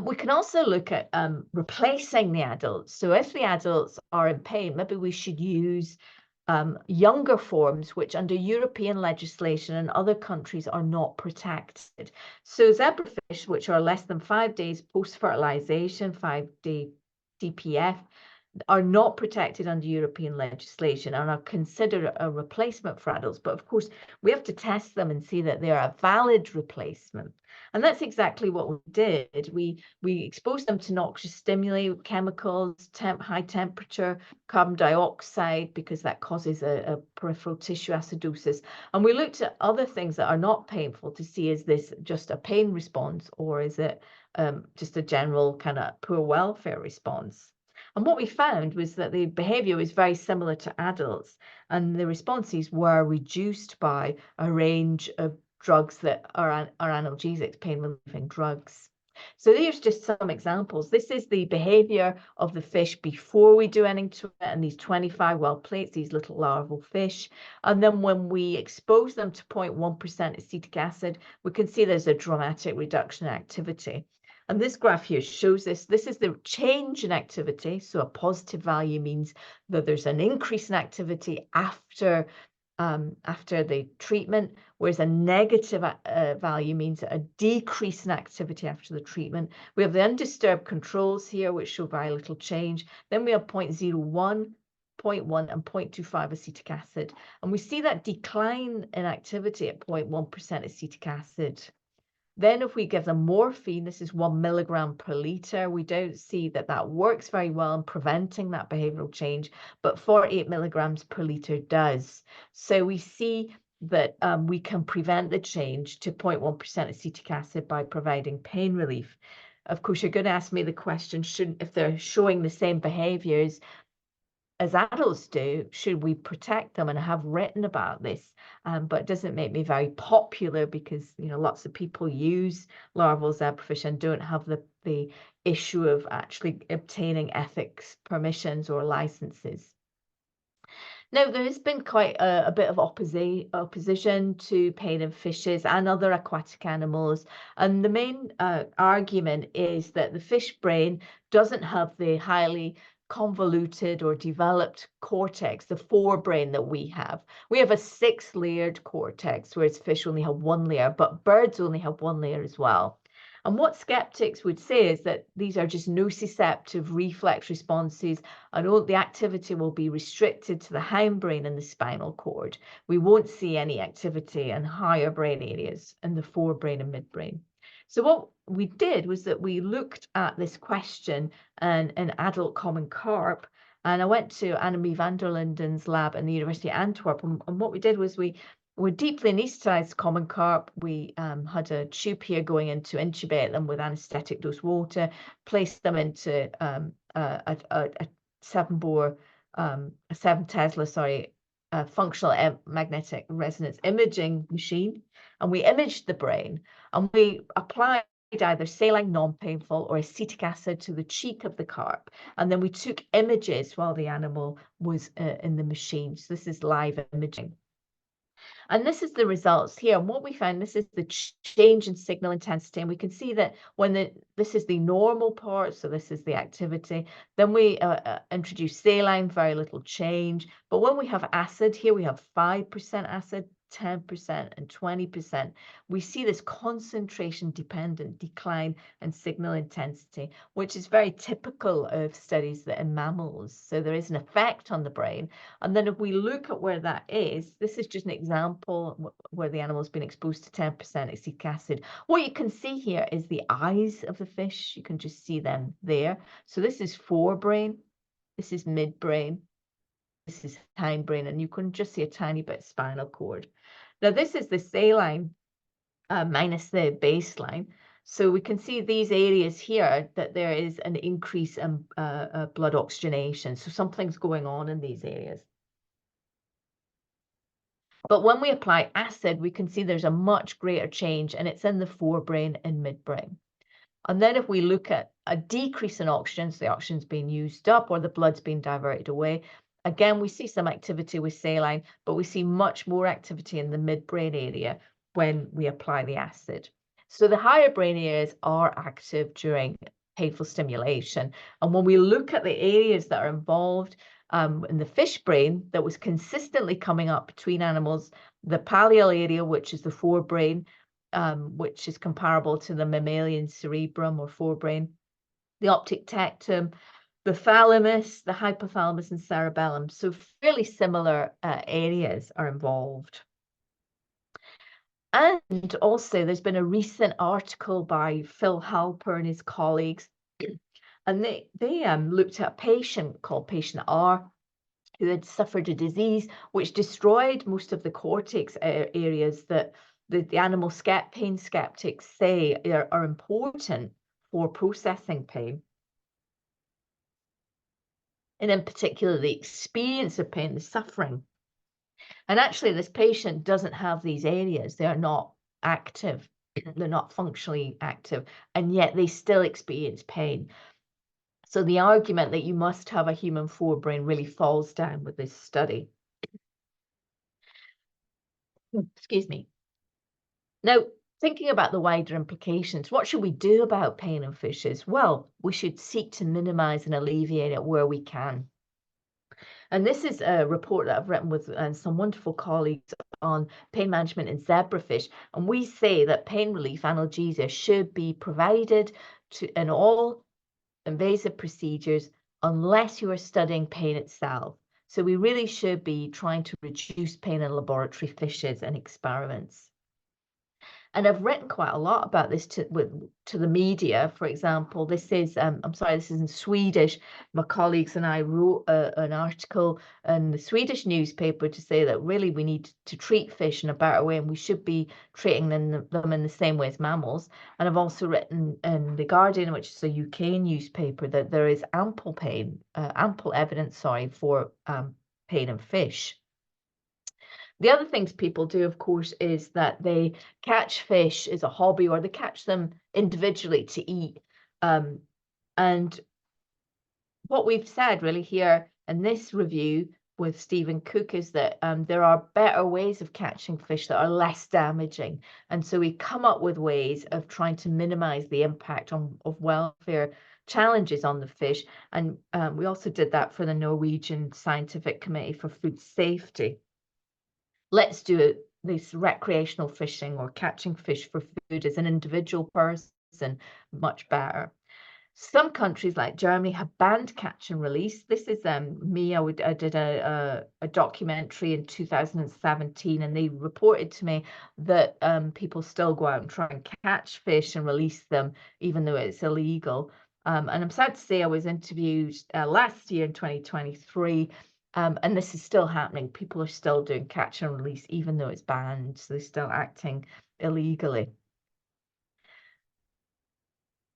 We can also look at replacing the adults. So if the adults are in pain, maybe we should use younger forms, which under European legislation and other countries are not protected. So zebrafish, which are less than 5 days post-fertilization, 5-day CPF, are not protected under European legislation and are considered a replacement for adults. But of course, we have to test them and see that they are a valid replacement. And that's exactly what we did. We exposed them to noxious stimuli, chemicals, high temperature, carbon dioxide, because that causes a peripheral tissue acidosis. And we looked at other things that are not painful to see, is this just a pain response or is it just a general kind of poor welfare response? And what we found was that the behavior was very similar to adults, and the responses were reduced by a range of drugs that are analgesics, pain relieving drugs. So here's just some examples. This is the behavior of the fish before we do anything to it, and these 25 well plates, these little larval fish. And then when we expose them to 0.1% acetic acid, we can see there's a dramatic reduction in activity. And this graph here shows this. This is the change in activity. So a positive value means that there's an increase in activity after the treatment, whereas a negative value means a decrease in activity after the treatment. We have the undisturbed controls here, which show very little change. Then we have 0.01, 0.1 and 0.25 acetic acid. And we see that decline in activity at 0.1% acetic acid. Then if we give them morphine, this is 1 milligram per liter, we don't see that that works very well in preventing that behavioral change, but 48 milligrams per liter does. So we see that we can prevent the change to 0.1% acetic acid by providing pain relief. Of course, you're going to ask me the question, if they're showing the same behaviors as adults do, should we protect them? And I have written about this, but it doesn't make me very popular because, you know, lots of people use larval zebrafish and don't have the issue of actually obtaining ethics permissions or licenses. Now, there has been quite a bit of opposition to pain in fishes and other aquatic animals. And the main argument is that the fish brain doesn't have the highly convoluted or developed cortex, the forebrain that we have. We have a 6-layered cortex, whereas fish only have 1 layer, but birds only have 1 layer as well. And what skeptics would say is that these are just nociceptive reflex responses, and the activity will be restricted to the hindbrain and the spinal cord. We won't see any activity in higher brain areas in the forebrain and midbrain. So what we did was that we looked at this question in adult common carp, and I went to Annemie van der Linden's lab in the University of Antwerp, and what we did was we deeply anesthetized common carp. We had a tube here going in to intubate them with anesthetic dose water, placed them into a 7 Tesla, functional magnetic resonance imaging machine, and we imaged the brain, and we applied either saline non-painful or acetic acid to the cheek of the carp, and then we took images while the animal was in the machine. So this is live imaging. And this is the results here. And what we found, this is the change in signal intensity. And we can see that when this is the normal part, so this is the activity, then we introduce saline, very little change. But when we have acid, here we have 5% acid, 10% and 20%, we see this concentration dependent decline in signal intensity, which is very typical of studies that in mammals. So there is an effect on the brain. And then if we look at where that is, this is just an example where the animal's been exposed to 10% acetic acid. What you can see here is the eyes of the fish. You can just see them there. So this is forebrain, this is midbrain, this is hindbrain, and you can just see a tiny bit of spinal cord. Now, this is the saline minus the baseline. So we can see these areas here that there is an increase in blood oxygenation. So something's going on in these areas. But when we apply acid, we can see there's a much greater change, and it's in the forebrain and midbrain. And then if we look at a decrease in oxygen, so the oxygen's being used up or the blood's being diverted away, again, we see some activity with saline, but we see much more activity in the midbrain area when we apply the acid. So the higher brain areas are active during painful stimulation. And when we look at the areas that are involved in the fish brain that was consistently coming up between animals, the pallial area, which is the forebrain, which is comparable to the mammalian cerebrum or forebrain, the optic tectum, the thalamus, the hypothalamus, and cerebellum. So fairly similar areas are involved. And also, there's been a recent article by Phil Halper and his colleagues, and they looked at a patient called patient R, who had suffered a disease which destroyed most of the cortex areas that the animal pain skeptics say are important for processing pain. And in particular, the experience of pain, the suffering. And actually, this patient doesn't have these areas. They are not active. They're not functionally active, and yet they still experience pain. So the argument that you must have a human forebrain really falls down with this study. Excuse me. Now, thinking about the wider implications, what should we do about pain in fishes? Well, we should seek to minimize and alleviate it where we can. And this is a report that I've written with some wonderful colleagues on pain management in zebrafish. And we say that pain relief analgesia should be provided in all invasive procedures unless you are studying pain itself. So we really should be trying to reduce pain in laboratory fishes and experiments. And I've written quite a lot about this to the media. For example, this is, I'm sorry, this is in Swedish. My colleagues and I wrote an article in the Swedish newspaper to say that really we need to treat fish in a better way, and we should be treating them in the same way as mammals. And I've also written in The Guardian, which is a UK newspaper, that there is ample evidence, for pain in fish. The other things people do, of course, is that they catch fish as a hobby, or they catch them individually to eat. And what we've said really here in this review with Stephen Cook is that there are better ways of catching fish that are less damaging. And so we come up with ways of trying to minimize the impact of welfare challenges on the fish. And we also did that for the Norwegian Scientific Committee for Food Safety. Let's do this recreational fishing or catching fish for food as an individual person much better. Some countries like Germany have banned catch and release. This is me. I did a documentary in 2017, and they reported to me that people still go out and try and catch fish and release them, even though it's illegal. And I'm sad to say I was interviewed last year in 2023. And this is still happening. People are still doing catch and release, even though it's banned. So they're still acting illegally.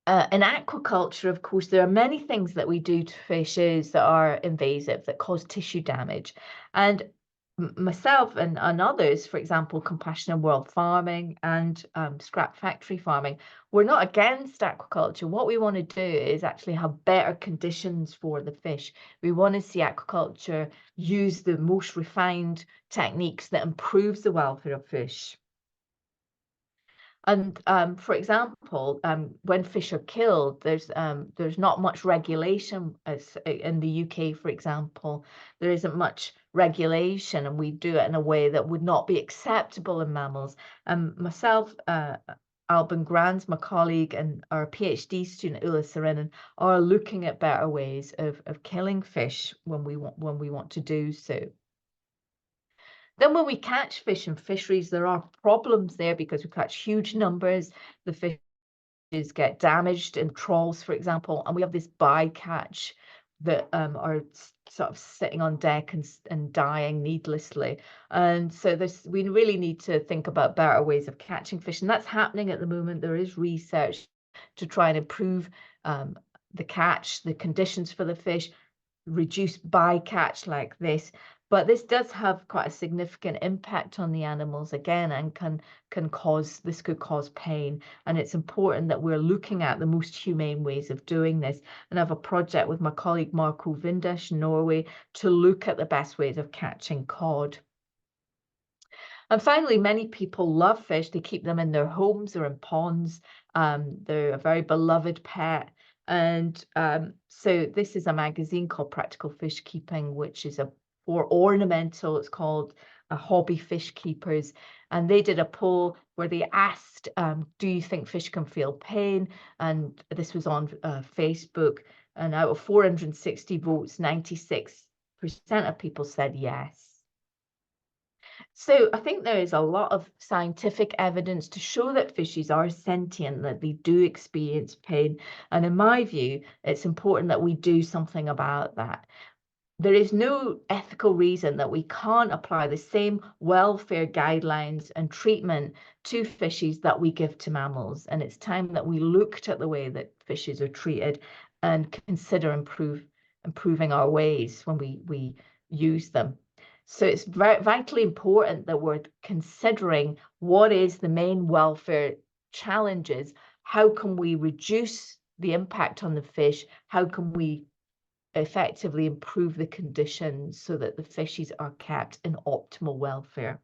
In aquaculture, of course, there are many things that we do to fishes that are invasive, that cause tissue damage. And myself and others, for example, Compassion in World Farming and Scrap Factory Farming, we're not against aquaculture. What we want to do is actually have better conditions for the fish. We want to see aquaculture use the most refined techniques that improves the welfare of fish. And for example, when fish are killed, there's not much regulation. As in the UK, for example, there isn't much regulation, and we do it in a way that would not be acceptable in mammals. Myself, Albin Granz, my colleague, and our PhD student Ulla Serenen are looking at better ways of killing fish when we want to do so. Then when we catch fish in fisheries, there are problems there because we catch huge numbers. The fishes get damaged in trawls, for example, and we have this bycatch that are sort of sitting on deck and dying needlessly. And so we really need to think about better ways of catching fish, and that's happening at the moment. There is research to try and improve the catch, the conditions for the fish, reduce bycatch like this. But this does have quite a significant impact on the animals again, and could cause pain. And it's important that we're looking at the most humane ways of doing this. And I have a project with my colleague Marco Vindish, Norway, to look at the best ways of catching cod. And finally, many people love fish. They keep them in their homes or in ponds. They're a very beloved pet. And so this is a magazine called Practical Fish Keeping, which is for ornamental. It's called Hobby Fish Keepers. And they did a poll where they asked, do you think fish can feel pain? And this was on Facebook. And out of 460 votes, 96% of people said yes. So I think there is a lot of scientific evidence to show that fishes are sentient, that they do experience pain. And in my view, it's important that we do something about that. There is no ethical reason that we can't apply the same welfare guidelines and treatment to fishes that we give to mammals. And it's time that we looked at the way that fishes are treated and consider improving our ways when we use them. So it's vitally important that we're considering what is the main welfare challenges. How can we reduce the impact on the fish? How can we effectively improve the conditions so that the fishes are kept in optimal welfare?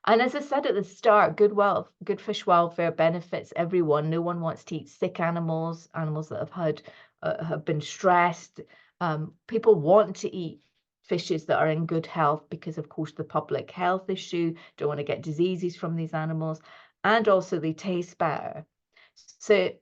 And as I said at the start, good fish welfare benefits everyone. No one wants to eat sick animals that have been stressed. People want to eat fishes that are in good health because, of course, the public health issue, don't want to get diseases from these animals, and also they taste better. So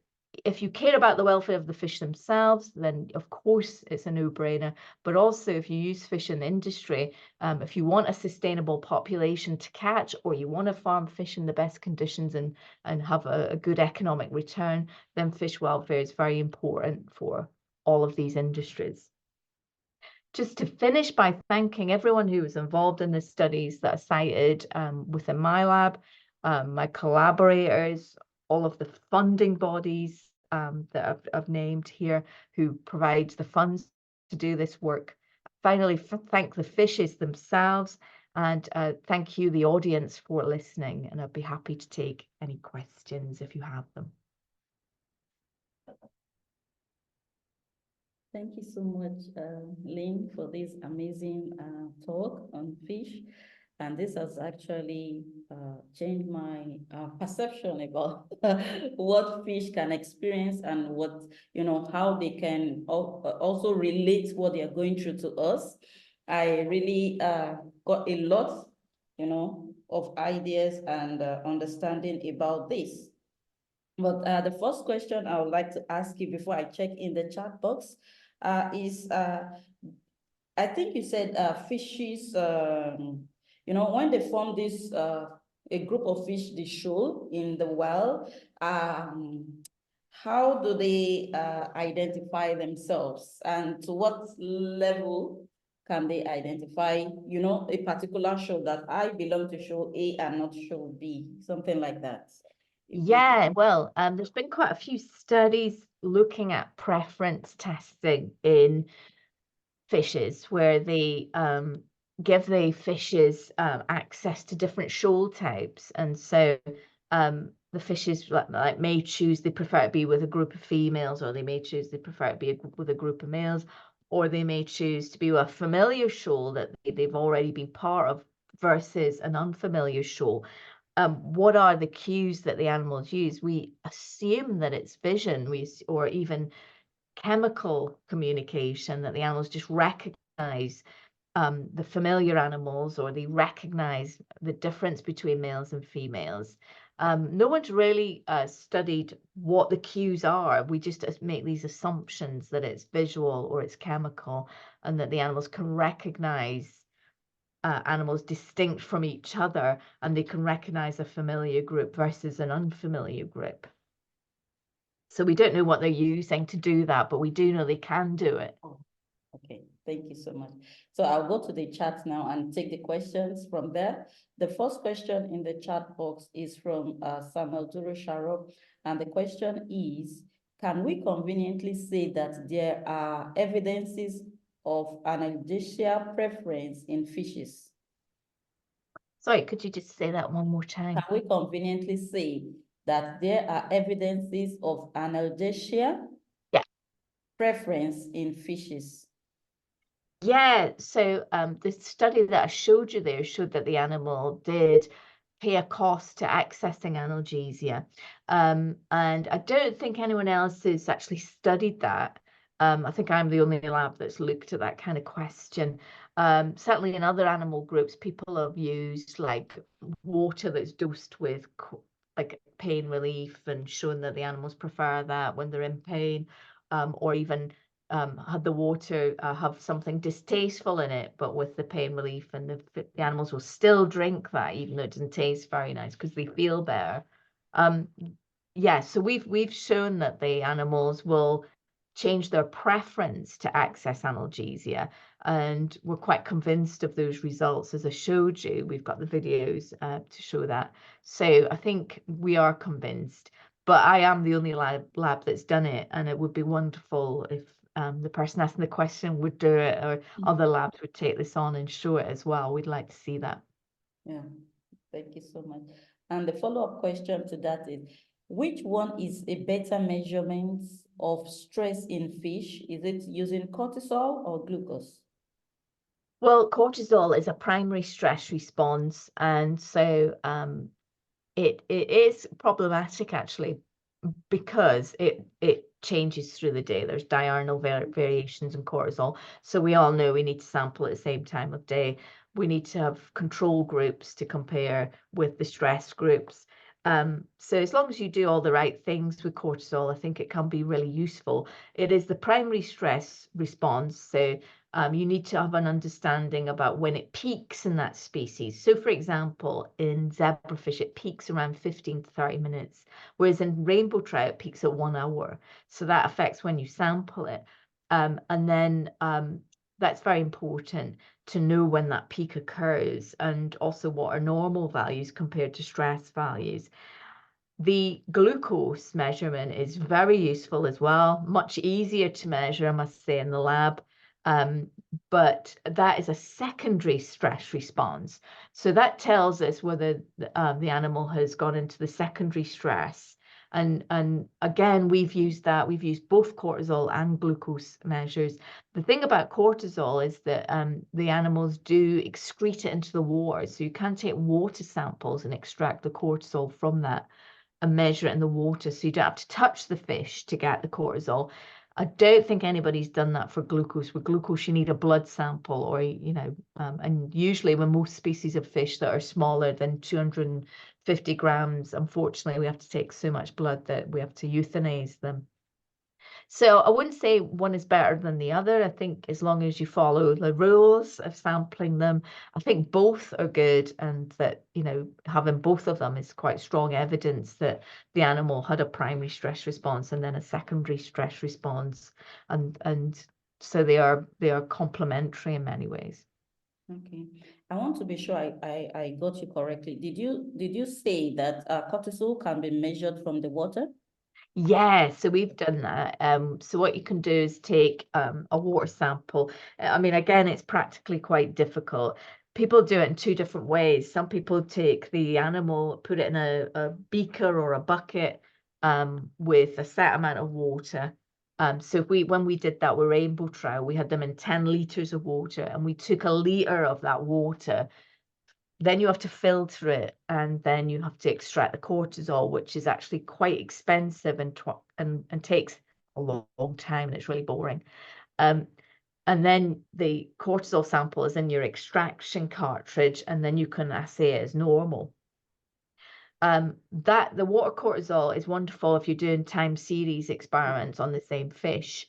if you care about the welfare of the fish themselves, then of course it's a no-brainer. But also if you use fish in the industry, if you want a sustainable population to catch, or you want to farm fish in the best conditions and have a good economic return, then fish welfare is very important for all of these industries. Just to finish by thanking everyone who was involved in the studies that are cited within my lab, my collaborators, all of the funding bodies that I've named here who provide the funds to do this work. Finally, thank the fishes themselves, and thank you, the audience, for listening. And I'd be happy to take any questions if you have them. Thank you so much, Lynn, for this amazing talk on fish. And this has actually changed my perception about what fish can experience and what, how they can also relate what they are going through to us. I really got a lot, of ideas and understanding about this. But the first question I would like to ask you before I check in the chat box is, I think you said fishes, when they form this, a group of fish, they shoal in the well, how do they identify themselves, and to what level can they identify, a particular shoal that I belong to shoal A and not shoal B, something like that? Yeah, well, there's been quite a few studies looking at preference testing in fishes, where they give the fishes access to different shoal types. And so the fishes like may choose they prefer to be with a group of females, or they may choose they prefer to be with a group of males, or they may choose to be with a familiar shoal that they've already been part of versus an unfamiliar shoal. What are the cues that the animals use? We assume that it's vision, or even chemical communication, that the animals just recognize the familiar animals, or they recognize the difference between males and females. No one's really studied what the cues are. We just make these assumptions that it's visual or it's chemical, and that the animals can recognize animals distinct from each other, and they can recognize a familiar group versus an unfamiliar group. So we don't know what they're using to do that, but we do know they can do it. Okay, thank you so much. So I'll go to the chat now and take the questions from there. The first question in the chat box is from Samuel Duro Sharo, and the question is, can we conveniently say that there are evidences of analgesia preference in fishes? Sorry, could you just say that one more time? Can we conveniently say that there are evidences of analgesia preference in fishes? Yeah, so the study that I showed you there showed that the animal did pay a cost to accessing analgesia. And I don't think anyone else has actually studied that. I think I'm the only lab that's looked at that kind of question. Certainly in other animal groups, people have used like water that's dosed with like pain relief and shown that the animals prefer that when they're in pain, or even had the water have something distasteful in it, but with the pain relief, and the animals will still drink that even though it doesn't taste very nice because they feel better. Yeah, so we've shown that the animals will change their preference to access analgesia, and we're quite convinced of those results. As I showed you, we've got the videos to show that. So I think we are convinced, but I am the only lab that's done it, and it would be wonderful if the person asking the question would do it, or other labs would take this on and show it as well. We'd like to see that. Yeah, thank you so much. And the follow-up question to that is, which one is a better measurement of stress in fish? Is it using cortisol or glucose? Well, cortisol is a primary stress response, and so it is problematic actually, because it changes through the day. There's diurnal variations in cortisol. So we all know we need to sample at the same time of day. We need to have control groups to compare with the stress groups. So as long as you do all the right things with cortisol, I think it can be really useful. It is the primary stress response. So you need to have an understanding about when it peaks in that species. So for example, in zebrafish, it peaks around 15 to 30 minutes, whereas in rainbow trout, it peaks at 1 hour. So that affects when you sample it. And then that's very important to know when that peak occurs, and also what are normal values compared to stress values. The glucose measurement is very useful as well, much easier to measure, I must say, in the lab. But that is a secondary stress response. So that tells us whether the animal has gone into the secondary stress. And again, we've used both cortisol and glucose measures. The thing about cortisol is that the animals do excrete it into the water. So you can take water samples and extract the cortisol from that and measure it in the water. So you don't have to touch the fish to get the cortisol. I don't think anybody's done that for glucose. With glucose, you need a blood sample, or, and usually when most species of fish that are smaller than 250 grams, unfortunately, we have to take so much blood that we have to euthanize them. So I wouldn't say one is better than the other. I think as long as you follow the rules of sampling them, I think both are good, and that, having both of them is quite strong evidence that the animal had a primary stress response and then a secondary stress response. And so they are complementary in many ways. Okay, I want to be sure I got you correctly. Did you say that cortisol can be measured from the water? Yeah, so we've done that. So what you can do is take a water sample. I mean, again, it's practically quite difficult. People do it in two different ways. Some people take the animal, put it in a beaker or a bucket with a set amount of water. So when we did that with rainbow trout, we had them in 10 liters of water, and we took a liter of that water. Then you have to filter it, and then you have to extract the cortisol, which is actually quite expensive and takes a long time, and it's really boring. And then the cortisol sample is in your extraction cartridge, and then you can assay it as normal. That the water cortisol is wonderful if you're doing time series experiments on the same fish.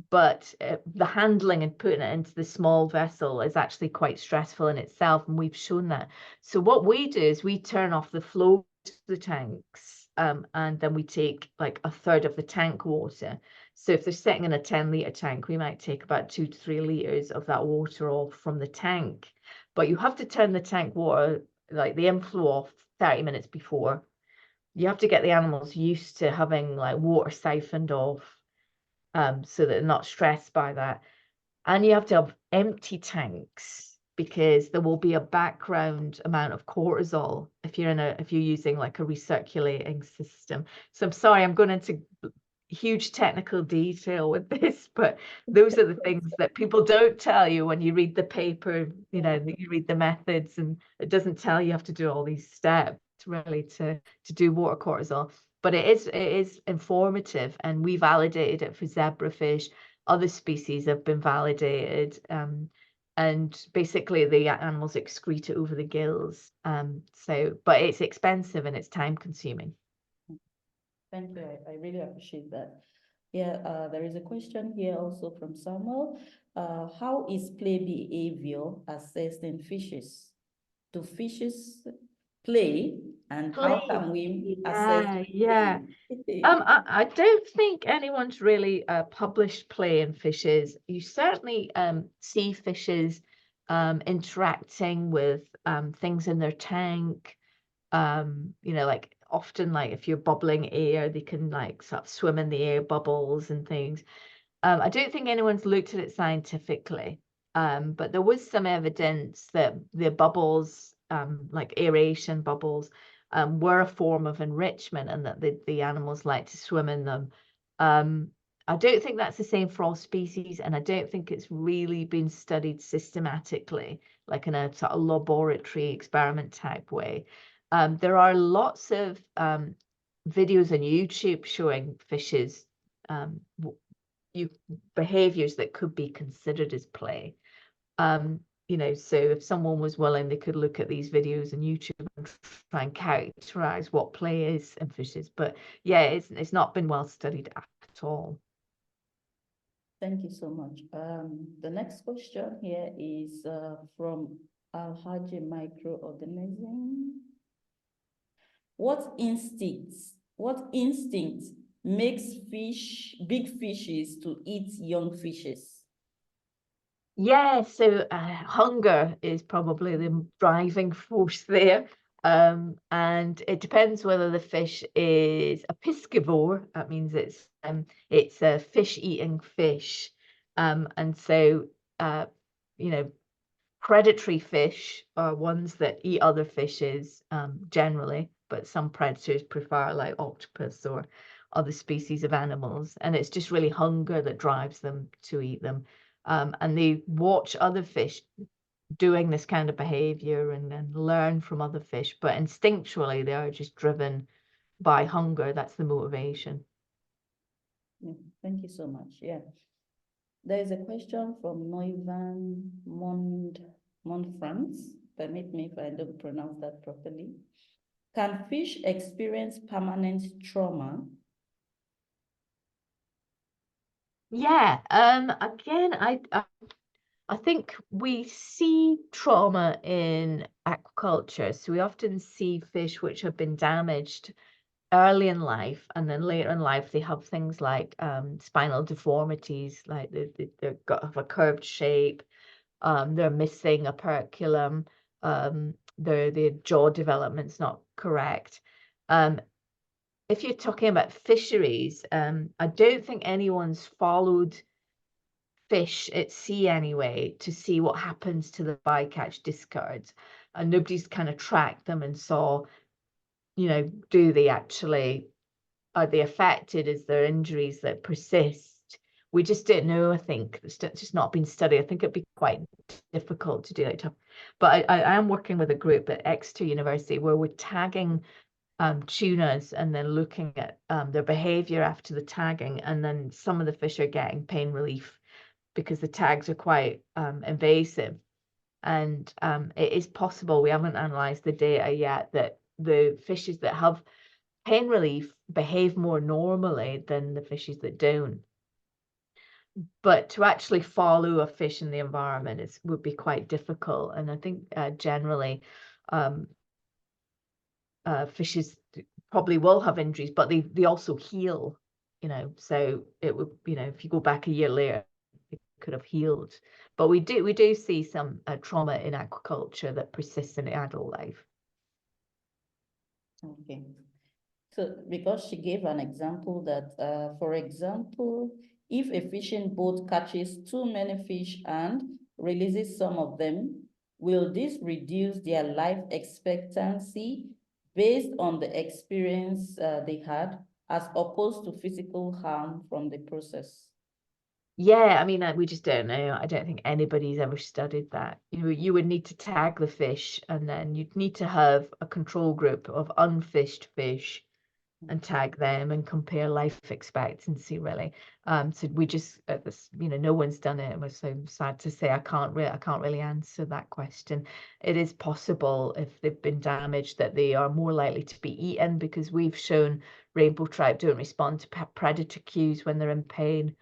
But the handling and putting it into the small vessel is actually quite stressful in itself, and we've shown that. So what we do is we turn off the flow to the tanks, and then we take like a third of the tank water. So if they're sitting in a 10-litre tank, we might take about 2 to 3 litres of that water off from the tank. But you have to turn the tank water, like the inflow, off 30 minutes before. You have to get the animals used to having like water siphoned off, so that they're not stressed by that. And you have to have empty tanks, because there will be a background amount of cortisol if you're using like a recirculating system. So I'm sorry, I'm going into huge technical detail with this, but those are the things that people don't tell you when you read the paper, you know, that you read the methods, and it doesn't tell you have to do all these steps really to do water cortisol. But it is informative, and we validated it for zebrafish. Other species have been validated, and basically the animals excrete it over the gills. But it's expensive and it's time consuming. Thank you. I really appreciate that. Yeah, there is a question here also from Samuel. How is play behavior assessed in fishes? Do fishes play, and how can we assess play? I don't think anyone's really published play in fishes. You certainly see fishes interacting with things in their tank. You know, like often, like if you're bubbling air, they can like sort of swim in the air bubbles and things. I don't think anyone's looked at it scientifically, but there was some evidence that the bubbles, like aeration bubbles, were a form of enrichment, and that the animals like to swim in them. I don't think that's the same for all species, and I don't think it's really been studied systematically, like in a sort of laboratory experiment type way. There are lots of videos on YouTube showing fishes behaviors that could be considered as play. You know, so if someone was willing, they could look at these videos on YouTube and try and characterize what play is in fishes. But yeah, it's not been well studied at all. Thank you so much. The next question here is from Alhaji Microorganism. What instinct makes big fishes to eat young fishes? Yeah, so hunger is probably the driving force there. And it depends whether the fish is a piscivore. That means it's a fish-eating fish. And so you know, predatory fish are ones that eat other fishes generally, but some predators prefer like octopus or other species of animals, and it's just really hunger that drives them to eat them. And they watch other fish doing this kind of behavior and learn from other fish, but instinctually they are just driven by hunger. That's the motivation. Yeah, thank you so much. Yeah. There is a question from Neuvan Monfrance. Permit me if I don't pronounce that properly. Can fish experience permanent trauma? Yeah. Again, I think we see trauma in aquaculture. So we often see fish which have been damaged early in life, and then later in life they have things like spinal deformities, like they've have a curved shape, they're missing a operculum, their jaw development's not correct. If you're talking about fisheries, I don't think anyone's followed fish at sea anyway to see what happens to the bycatch discards, and nobody's kind of tracked them and saw, you know, are they affected? Is there injuries that persist? We just don't know. I think it's just not been studied. I think it'd be quite difficult to do that. But I am working with a group at Exeter University where we're tagging tunas and then looking at their behavior after the tagging, and then some of the fish are getting pain relief because the tags are quite invasive. And it is possible, we haven't analysed the data yet, that the fishes that have pain relief behave more normally than the fishes that don't. But to actually follow a fish in the environment would be quite difficult. And I think generally fishes probably will have injuries, but they also heal, you know, so it would, you know, if you go back a year later, it could have healed. But we do see some trauma in aquaculture that persists in adult life. Okay. So because she gave an example that, for example, if a fishing boat catches too many fish and releases some of them, will this reduce their life expectancy based on the experience they had, as opposed to physical harm from the process? Yeah, I mean, we just don't know. I don't think anybody's ever studied that. You would need to tag the fish, and then you'd need to have a control group of unfished fish and tag them and compare life expectancy, really. So we just, you know, no one's done it. And we're so sad to say I can't really answer that question. It is possible, if they've been damaged, that they are more likely to be eaten, because we've shown rainbow trout don't respond to predator cues when they're in pain.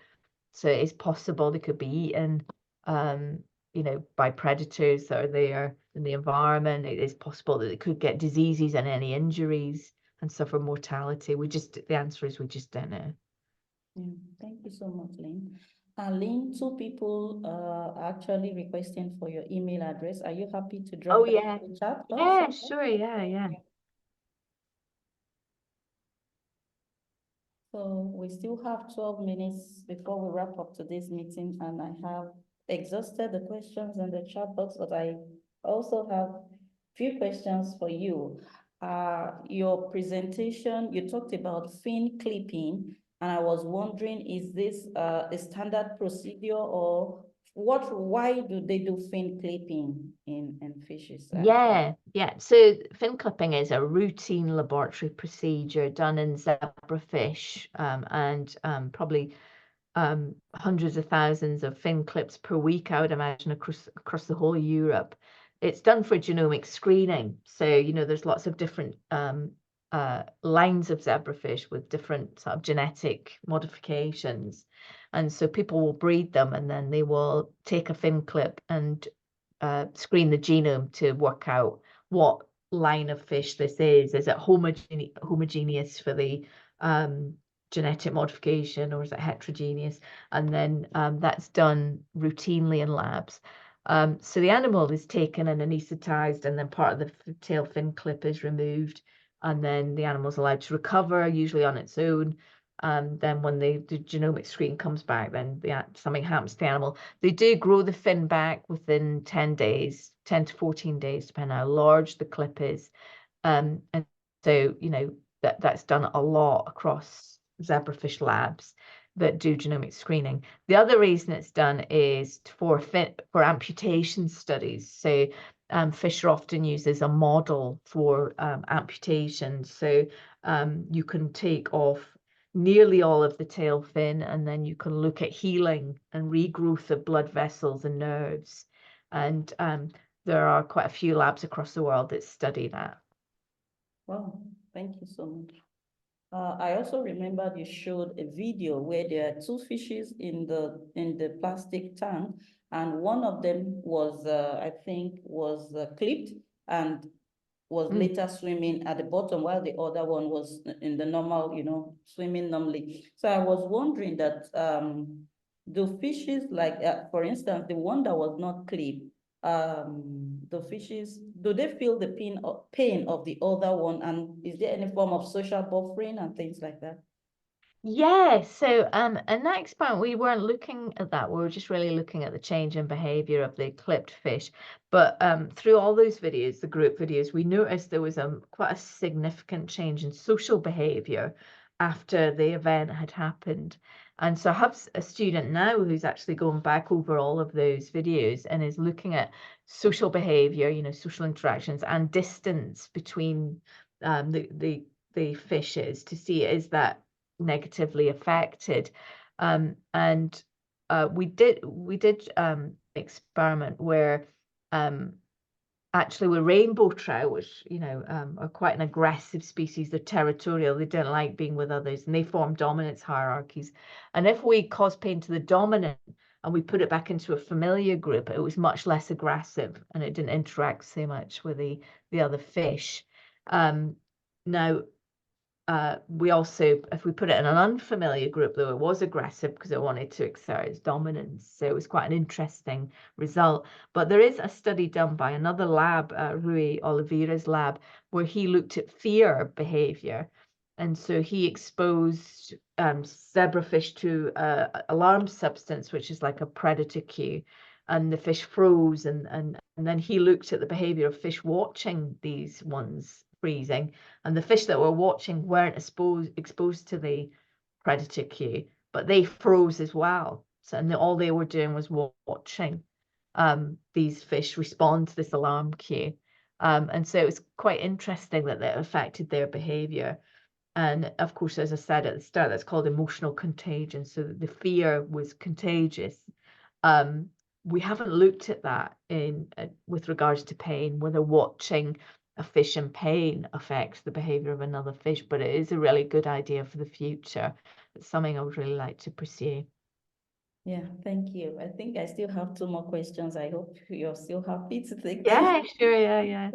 So it is possible they could be eaten, you know, by predators that are there in the environment. It is possible that they could get diseases and any injuries and suffer mortality. The answer is we just don't know. Yeah, thank you so much, Lynn. Lynn, 2 people are actually requesting for your email address. Are you happy to drop that in the chat box? Yeah, sure, yeah. So we still have 12 minutes before we wrap up today's meeting, and I have exhausted the questions in the chat box, but I also have a few questions for you. Your presentation, you talked about fin clipping, and I was wondering, is this a standard procedure, or why do they do fin clipping in fishes? Yeah. So fin clipping is a routine laboratory procedure done in zebrafish, and probably hundreds of thousands of fin clips per week, I would imagine, across the whole of Europe. It's done for genomic screening. So, you know, there's lots of different lines of zebrafish with different sort of genetic modifications. And so people will breed them, and then they will take a fin clip and screen the genome to work out what line of fish this is. Is it homogeneous for the genetic modification, or is it heterogeneous? And then that's done routinely in labs. So the animal is taken and anesthetized, and then part of the tail fin clip is removed, and then the animal's allowed to recover, usually on its own. Then when the genomic screen comes back, then something happens to the animal. They do grow the fin back within 10 days, 10 to 14 days, depending on how large the clip is. And so, you know, that's done a lot across zebrafish labs that do genomic screening. The other reason it's done is for amputation studies. So fish are often used as a model for amputation. So you can take off nearly all of the tail fin, and then you can look at healing and regrowth of blood vessels and nerves. And there are quite a few labs across the world that study that. Wow, thank you so much. I also remembered you showed a video where there are 2 fishes in the plastic tank, and one of them was, I think, was clipped and was later swimming at the bottom, while the other one was in the normal, you know, swimming normally. So I was wondering that, do fishes like, for instance, the one that was not clipped, the fishes, do they feel the pain of the other one? And is there any form of social buffering and things like that? Yeah, so in that experiment, we weren't looking at that. We were just really looking at the change in behavior of the clipped fish. But through all those videos, the group videos, we noticed there was quite a significant change in social behavior after the event had happened. And so I have a student now who's actually going back over all of those videos and is looking at social behavior, you know, social interactions and distance between the fishes to see, is that negatively affected. And we did experiment where actually with rainbow trout, which, you know, are quite an aggressive species. They're territorial, they don't like being with others, and they form dominance hierarchies. And if we cause pain to the dominant and we put it back into a familiar group, it was much less aggressive and it didn't interact so much with the other fish. Now we also, if we put it in an unfamiliar group, though, it was aggressive because it wanted to exert its dominance. So it was quite an interesting result. But there is a study done by another lab, Rui Oliveira's lab, where he looked at fear behavior. And so he exposed zebrafish to alarm substance, which is like a predator cue, and the fish froze. And then he looked at the behavior of fish watching these ones freezing, and the fish that were watching weren't exposed to the predator cue, but they froze as well. So, and all they were doing was watching these fish respond to this alarm cue. And so it was quite interesting that that affected their behavior. And of course, as I said at the start, that's called emotional contagion. So the fear was contagious. We haven't looked at that with regards to pain, whether watching a fish in pain affects the behavior of another fish, but it is a really good idea for the future. It's something I would really like to pursue. Yeah, thank you. I think I still have 2 more questions. I hope you're still happy to take Yeah, them. sure, yeah.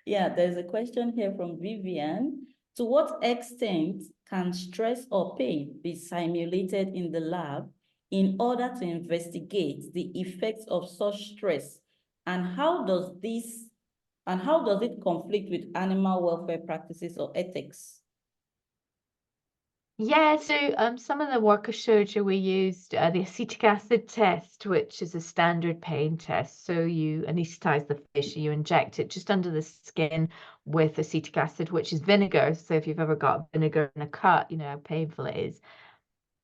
Yeah, there's a question here from Vivian. To what extent can stress or pain be simulated in the lab in order to investigate the effects of such stress? And how does it conflict with animal welfare practices or ethics? Yeah, so some of the work I showed you, we used the acetic acid test, which is a standard pain test. So you anesthetize the fish, you inject it just under the skin with acetic acid, which is vinegar. So if you've ever got vinegar in a cut, you know how painful it is.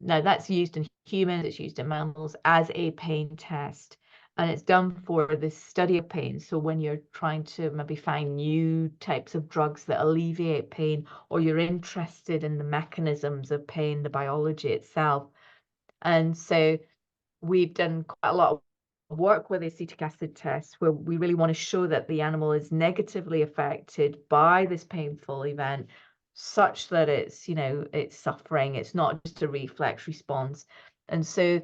Now that's used in humans, it's used in mammals as a pain test. And it's done for the study of pain. So when you're trying to maybe find new types of drugs that alleviate pain, or you're interested in the mechanisms of pain, the biology itself. And so we've done quite a lot of work with acetic acid tests where we really want to show that the animal is negatively affected by this painful event, such that it's, you know, it's suffering. It's not just a reflex response. And so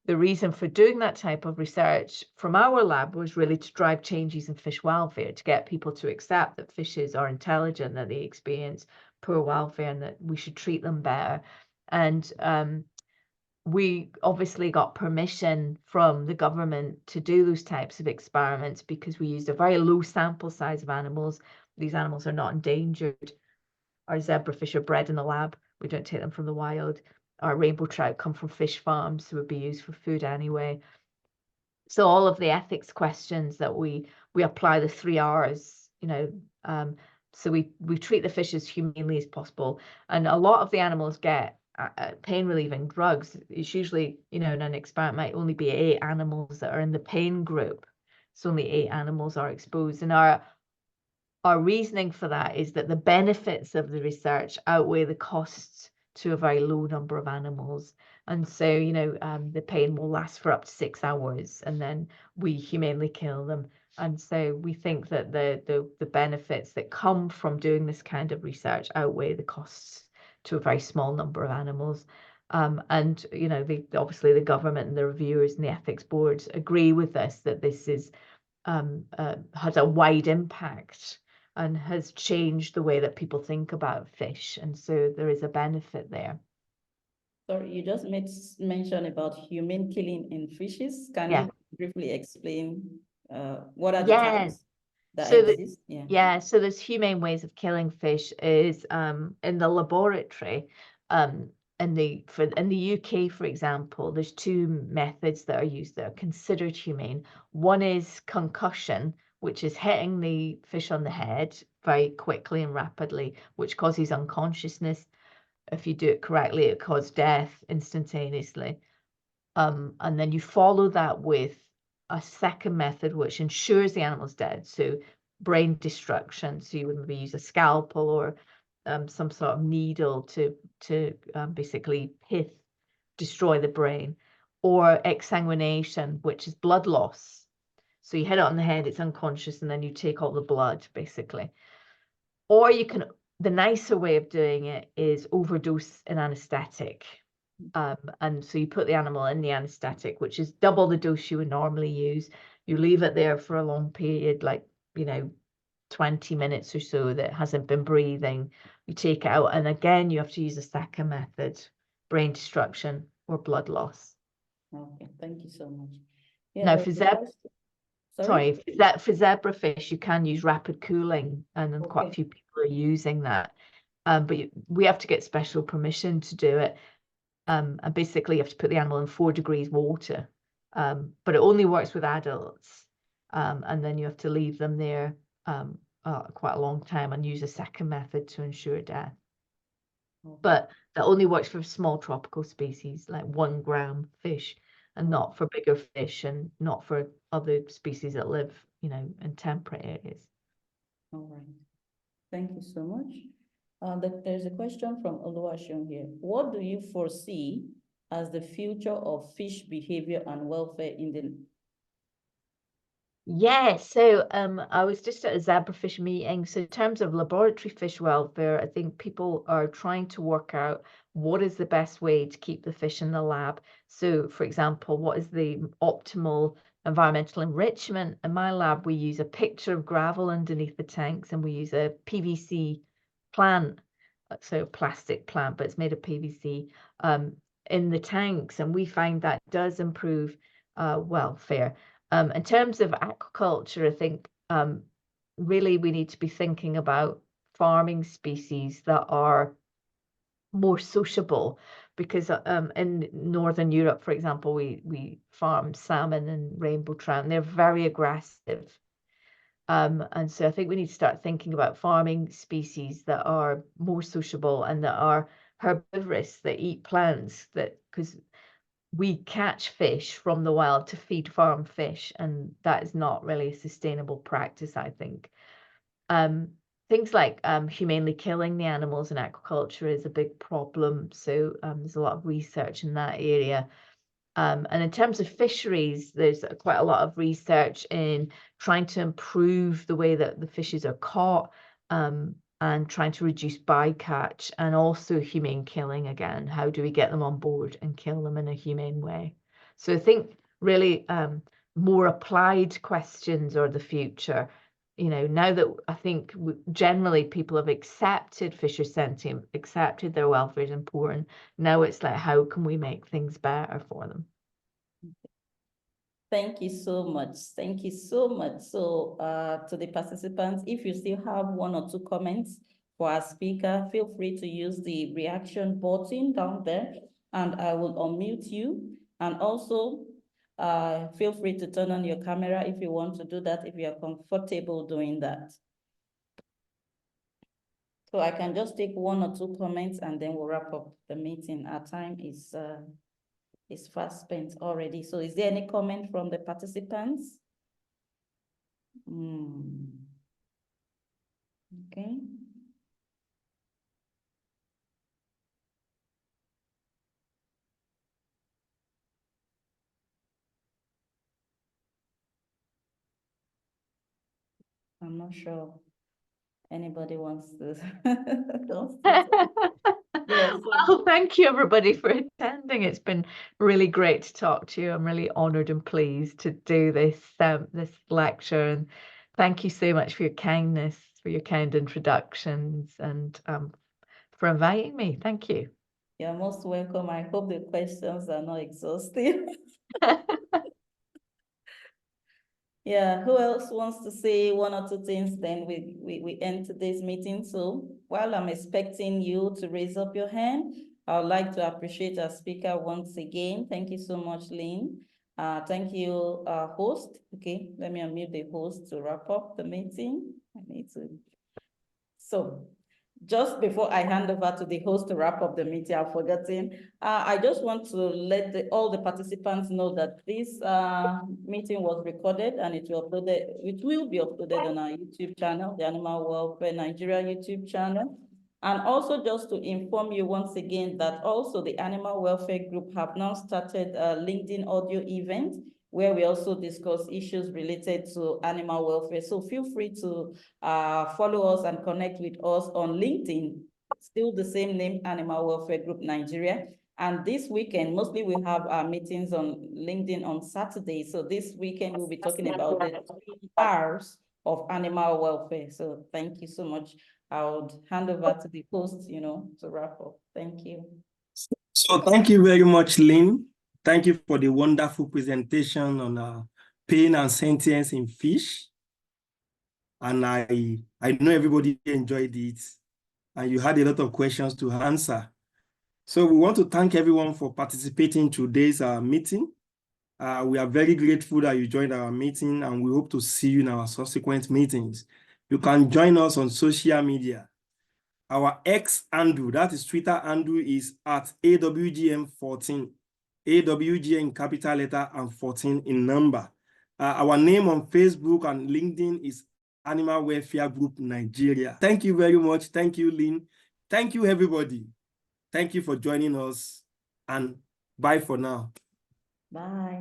the reason for doing that type of research from our lab was really to drive changes in fish welfare, to get people to accept that fishes are intelligent, that they experience poor welfare, and that we should treat them better. And we obviously got permission from the government to do those types of experiments because we used a very low sample size of animals. These animals are not endangered. Our zebrafish are bred in the lab. We don't take them from the wild. Our rainbow trout come from fish farms, so would be used for food anyway. So all of the ethics questions that we apply the 3 R's, you know, so we treat the fish as humanely as possible. And a lot of the animals get pain relieving drugs. It's usually, you know, in an experiment might only be 8 animals that are in the pain group. So only 8 animals are exposed. And our reasoning for that is that the benefits of the research outweigh the costs to a very low number of animals. And so, you know, the pain will last for up to 6 hours, and then we humanely kill them. And so we think that the benefits that come from doing this kind of research outweigh the costs to a very small number of animals. And, you know, obviously the government and the reviewers and the ethics boards agree with this, that this is has a wide impact and has changed the way that people think about fish. And so there is a benefit there. Sorry, you just made mention about human killing in fishes. Can you briefly explain what are the types that exist? So there's humane ways of killing fish is in the laboratory. In the UK, for example, there's 2 methods that are used that are considered humane. One is concussion, which is hitting the fish on the head very quickly and rapidly, which causes unconsciousness. If you do it correctly, it causes death instantaneously. And then you follow that with a second method, which ensures the animal's dead. So brain destruction. So you would maybe use a scalpel or some sort of needle to basically destroy the brain, or exsanguination, which is blood loss. So you hit it on the head, it's unconscious, and then you take all the blood, basically. Or the nicer way of doing it is overdose in anesthetic. And so you put the animal in the anesthetic, which is double the dose you would normally use. You leave it there for a long period, like, you know, 20 minutes or so that hasn't been breathing, you take it out, and again you have to use a second method, brain destruction or blood loss. Okay, thank you so much. Yeah, Now for zebrafish, you can use rapid cooling, and then quite a few people are using that. But we have to get special permission to do it. And basically you have to put the animal in 4 degrees water. But it only works with adults. And then you have to leave them there quite a long time and use a second method to ensure death. Okay. But that only works for small tropical species, like 1 gram fish, and not for bigger fish, and not for other species that live, you know, in temperate areas. All right. Thank you so much. There's a question from Oluwaseun here. What do you foresee as the future of fish behavior and welfare in the... Yeah, so I was just at a zebrafish meeting. So in terms of laboratory fish welfare, I think people are trying to work out what is the best way to keep the fish in the lab. So for example, what is the optimal environmental enrichment? In my lab, we use a picture of gravel underneath the tanks, and we use a PVC plant, so a plastic plant, but it's made of PVC in the tanks, and we find that does improve welfare. In terms of aquaculture, I think really we need to be thinking about farming species that are more sociable, because in Northern Europe, for example, we farm salmon and rainbow trout, and they're very aggressive. And so I think we need to start thinking about farming species that are more sociable and that are herbivorous, that eat plants, that, because we catch fish from the wild to feed farm fish, and that is not really a sustainable practice, I think. Things like humanely killing the animals in aquaculture is a big problem, so there's a lot of research in that area. And in terms of fisheries, there's quite a lot of research in trying to improve the way that the fishes are caught, and trying to reduce bycatch, and also humane killing again. How do we get them on board and kill them in a humane way? So I think really more applied questions are the future. You know, now that I think generally people have accepted fish are sentient, accepted their welfare is important, now it's like, how can we make things better for them? Thank you so much. Thank you so much. So to the participants, if you still have 1 or 2 comments for our speaker, feel free to use the reaction button down there, and I will unmute you. And also feel free to turn on your camera if you want to do that, if you are comfortable doing that. So I can just take 1 or 2 comments and then we'll wrap up the meeting. Our time is fast spent already. So is there any comment from the participants? Okay. I'm not sure anybody wants to. Yes. Well, thank you everybody for attending. It's been really great to talk to you. I'm really honored and pleased to do this this lecture, and thank you so much for your kindness, for your kind introductions, and for inviting me. Thank you. You're most welcome. I hope the questions are not exhaustive. Yeah, who else wants to say 1 or 2 things? Then we end today's meeting. So while I'm expecting you to raise up your hand, I would like to appreciate our speaker once again. Thank you so much, Lynn. Thank you, host. Okay, let me unmute the host to wrap up the meeting. I need to. So just before I hand over to the host to wrap up the meeting, I've forgotten. I just want to let all the participants know that this meeting was recorded, and it will be uploaded on our YouTube channel, the Animal Welfare Nigeria YouTube channel. And also just to inform you once again that also the Animal Welfare Group have now started a LinkedIn audio event where we also discuss issues related to animal welfare. So feel free to follow us and connect with us on LinkedIn. Still the same name, Animal Welfare Group Nigeria. And this weekend, mostly we have our meetings on LinkedIn on Saturday. So this weekend, we'll be talking about the 3 R's of animal welfare. So thank you so much. I would hand over to the host, to wrap up. Thank you. So thank you very much, Lynn. Thank you for the wonderful presentation on pain and sentience in fish. And I know everybody enjoyed it, and you had a lot of questions to answer. So we want to thank everyone for participating in today's meeting. We are very grateful that you joined our meeting, and we hope to see you in our subsequent meetings. You can join us on social media. Our X handle, that is Twitter handle, is at AWGN14. AWGN in capital letter and 14 in number. Our name on Facebook and LinkedIn is Animal Welfare Group Nigeria. Thank you very much. Thank you, Lynn. Thank you, everybody. Thank you for joining us, and bye for now. Bye.